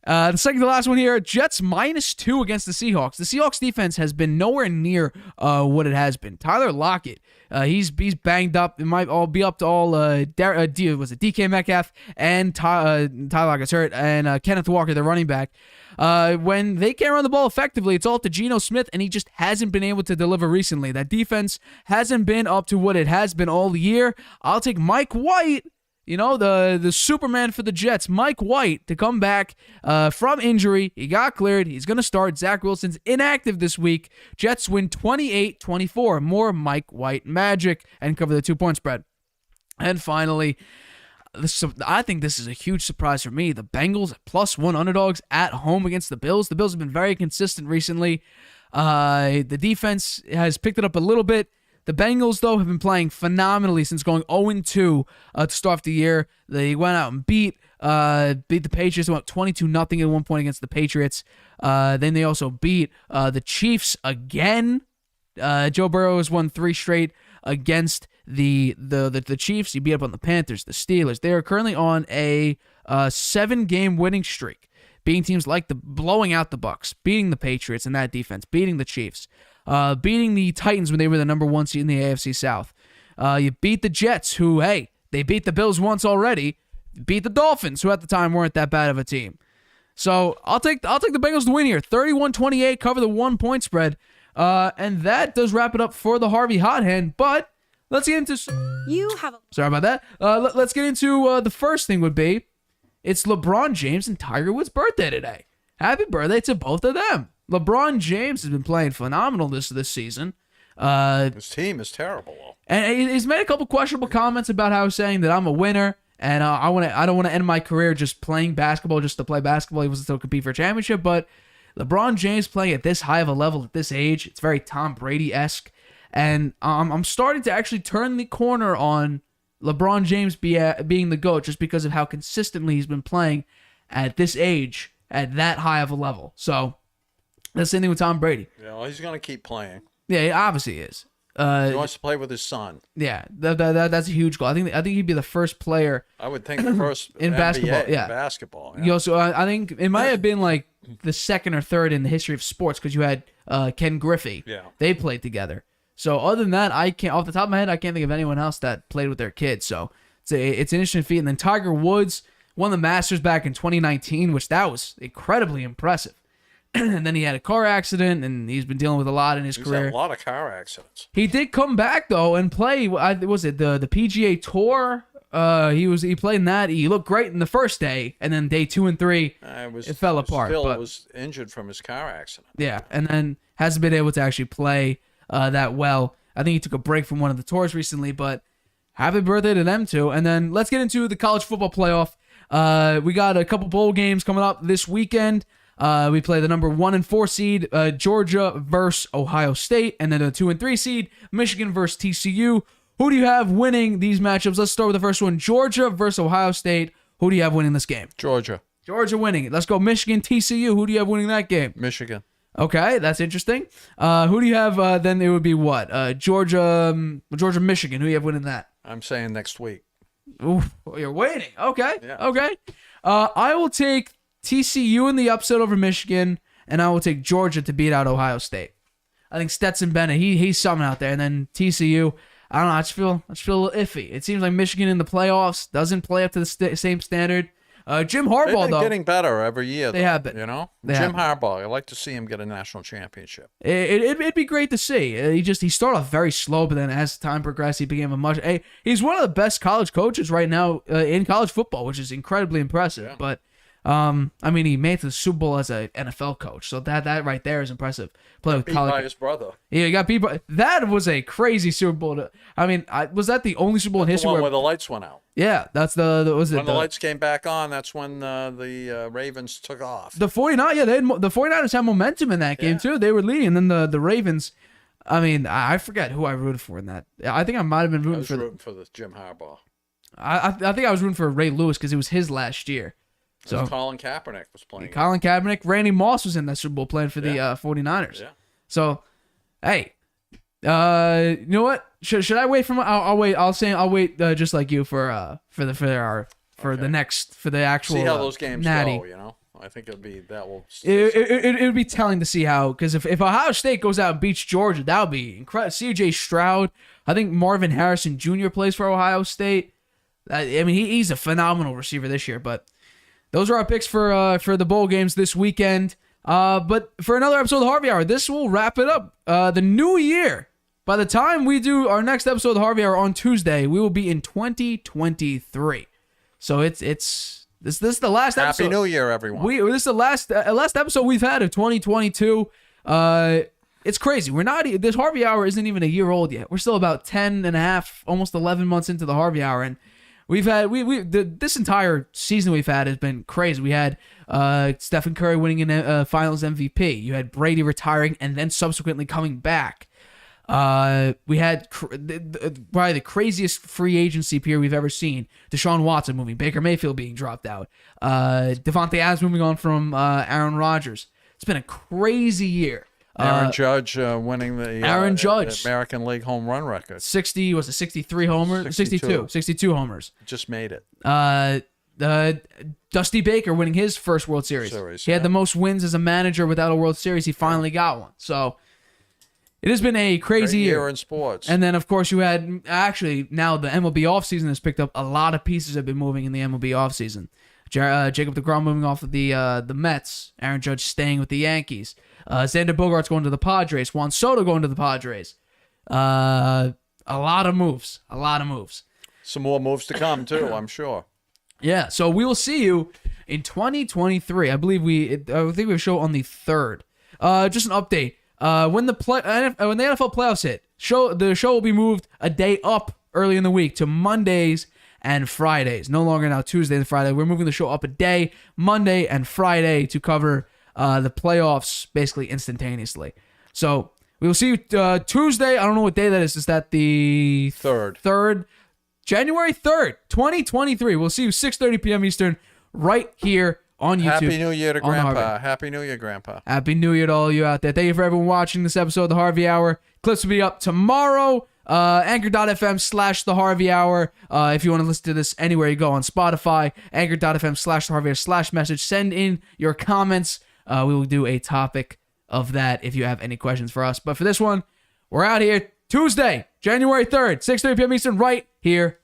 The second to last one here, Jets -2 against the Seahawks. The Seahawks defense has been nowhere near what it has been. Tyler Lockett, he's banged up. It might all be up to all DK Metcalf and Tyler Lockett's hurt, and Kenneth Walker, the running back. When they can't run the ball effectively, it's all to Geno Smith, and he just hasn't been able to deliver recently. That defense hasn't been up to what it has been all year. I'll take Mike White, the Superman for the Jets, Mike White, to come back from injury. He got cleared. He's going to start. Zach Wilson's inactive this week. Jets win 28-24. More Mike White magic and cover the 2-point spread. And finally, I think this is a huge surprise for me. The Bengals at +1 underdogs at home against the Bills. The Bills have been very consistent recently. The defense has picked it up a little bit. The Bengals, though, have been playing phenomenally since going 0-2 to start the year. They went out and beat the Patriots. They went 22-0 at one point against the Patriots. Then they also beat the Chiefs again. Joe Burrow has won 3 straight against the Chiefs. He beat up on the Panthers, the Steelers. They are currently on a 7-game winning streak, beating teams like blowing out the Bucs, beating the Patriots in that defense, beating the Chiefs. Beating the Titans when they were the number 1 seed in the AFC South. You beat the Jets, who, hey, they beat the Bills once already. Beat the Dolphins, who at the time weren't that bad of a team. So I'll take the Bengals to win here. 31-28, cover the 1-point spread. And that does wrap it up for the Harvey Hot Hand. But let's get into... Sorry about that. Let's get into the first thing would be, it's LeBron James and Tiger Woods' birthday today. Happy birthday to both of them. LeBron James has been playing phenomenal this season. His team is terrible. And he's made a couple questionable comments about how he's saying that I'm a winner and I don't want to end my career just playing basketball just to play basketball. He wants to still compete for a championship. But LeBron James playing at this high of a level at this age, it's very Tom Brady-esque. And I'm starting to actually turn the corner on LeBron James being the GOAT just because of how consistently he's been playing at this age at that high of a level. So... that's the same thing with Tom Brady. Yeah, well, he's going to keep playing. Yeah, he obviously is. He wants to play with his son. Yeah, that's a huge goal. I think he'd be the first player I would think the first in NBA, basketball. Yeah, in basketball. Yeah. You know, so I think it might have been like the second or third in the history of sports because you had Ken Griffey. Yeah. They played together. So other than that, I can't, off the top of my head, I can't think of anyone else that played with their kids. So it's an interesting feat. And then Tiger Woods won the Masters back in 2019, which that was incredibly impressive. And then he had a car accident, and he's been dealing with a lot in his career. Had a lot of car accidents. He did come back though and play. Was it the PGA Tour? He played in that. He looked great in the first day, and then day 2 and 3, it fell apart. Still was injured from his car accident. Yeah, and then hasn't been able to actually play that well. I think he took a break from one of the tours recently, but happy birthday to them too. And then let's get into the college football playoff. We got a couple bowl games coming up this weekend. We play the number 1 and 4 seed, Georgia versus Ohio State, and then the 2 and 3 seed, Michigan versus TCU. Who do you have winning these matchups? Let's start with the first one, Georgia versus Ohio State. Who do you have winning this game? Georgia winning it. Let's go Michigan, TCU. Who do you have winning that game? Michigan. Okay, that's interesting. Who do you have? Then it would be what? Georgia, Michigan. Who do you have winning that? I'm saying next week. Ooh, you're waiting. Okay, Yeah. okay. I will take TCU in the upset over Michigan, and I will take Georgia to beat out Ohio State. I think Stetson Bennett, he's something out there, and then TCU. I don't know. I just feel a little iffy. It seems like Michigan in the playoffs doesn't play up to the same standard. Jim Harbaugh, They've been though, getting better every year. They have been. You know, They Jim have Harbaugh. I'd like to see him get a national championship. it'd be great to see. He started off very slow, but then as time progressed, he became he's one of the best college coaches right now in college football, which is incredibly impressive. Yeah. But I mean, he made it to the Super Bowl as an NFL coach, so that right there is impressive. Play with Beat college. by his brother. Yeah, he got beat by. That was a crazy Super Bowl. Was that the only Super Bowl in The history one where the lights went out. Yeah, that's When the lights came back on, that's when the Ravens took off. the 49ers. Yeah, the 49ers had momentum in that game Yeah. too. They were leading, and then the Ravens. I mean, I forget who I rooted for in that. I think I might have been I rooting was for. rooting for the Jim Harbaugh. I think I was rooting for Ray Lewis because it was his last year. So Colin Kaepernick was playing. Colin Kaepernick, Randy Moss was in that Super Bowl playing for the 49ers. Yeah. So, hey, you know what? Should I wait for my? I'll wait. I'll wait just like you for the actual See how those games natty. go. You know, I think that will. It would be telling to see how, because if Ohio State goes out and beats Georgia, that would be incredible. C.J. Stroud, I think Marvin Harrison Jr. plays for Ohio State. I mean, he's a phenomenal receiver this year. But those are our picks for the bowl games this weekend. But for another episode of the Harvey Hour, this will wrap it up. The new year. By the time we do our next episode of the Harvey Hour on Tuesday, we will be in 2023. So this is the last episode. Happy New Year, everyone. This is the last episode we've had of 2022. It's crazy. This Harvey Hour isn't even a year old yet. We're still about 10 and a half, almost 11 months into the Harvey Hour, and we've had this entire season we've had has been crazy. We had Stephen Curry winning an Finals MVP. You had Brady retiring and then subsequently coming back. We had probably the craziest free agency period we've ever seen. Deshaun Watson moving, Baker Mayfield being dropped out, Devontae Adams moving on from Aaron Rodgers. It's been a crazy year. Aaron Judge winning the American League home run record. 63 homers? 62 homers. Just made it. Dusty Baker winning his first World Series. He had the most wins as a manager without a World Series. He finally got one. So it has been a crazy year in sports. And then, of course, you had actually now the MLB offseason has picked up. A lot of pieces have been moving in the MLB offseason. Jacob deGrom moving off of the Mets. Aaron Judge staying with the Yankees. Xander Bogaerts going to the Padres. Juan Soto going to the Padres. A lot of moves. Some more moves to come, too, I'm sure. Yeah, so we will see you in 2023. I think we have a show on the 3rd. Just an update. When the NFL playoffs hit, the show will be moved a day up early in the week to Mondays and Fridays. No longer now Tuesday and Friday. We're moving the show up a day, Monday and Friday, to cover the playoffs basically instantaneously. So we will see you Tuesday. I don't know what day that is. Is that the 3rd? January 3rd, 2023. We'll see you 6:30 p.m. Eastern right here on YouTube. Happy New Year to Grandpa. Happy New Year, Grandpa. Happy New Year to all you out there. Thank you for everyone watching this episode of the Harvey Hour. Clips will be up tomorrow. Anchor.fm/The Harvey Hour. If you want to listen to this anywhere you go on Spotify, Anchor.fm/The Harvey Hour/message. Send in your comments. We will do a topic of that if you have any questions for us. But for this one, we're out here Tuesday, January 3rd, 6:30 p.m. Eastern, right here on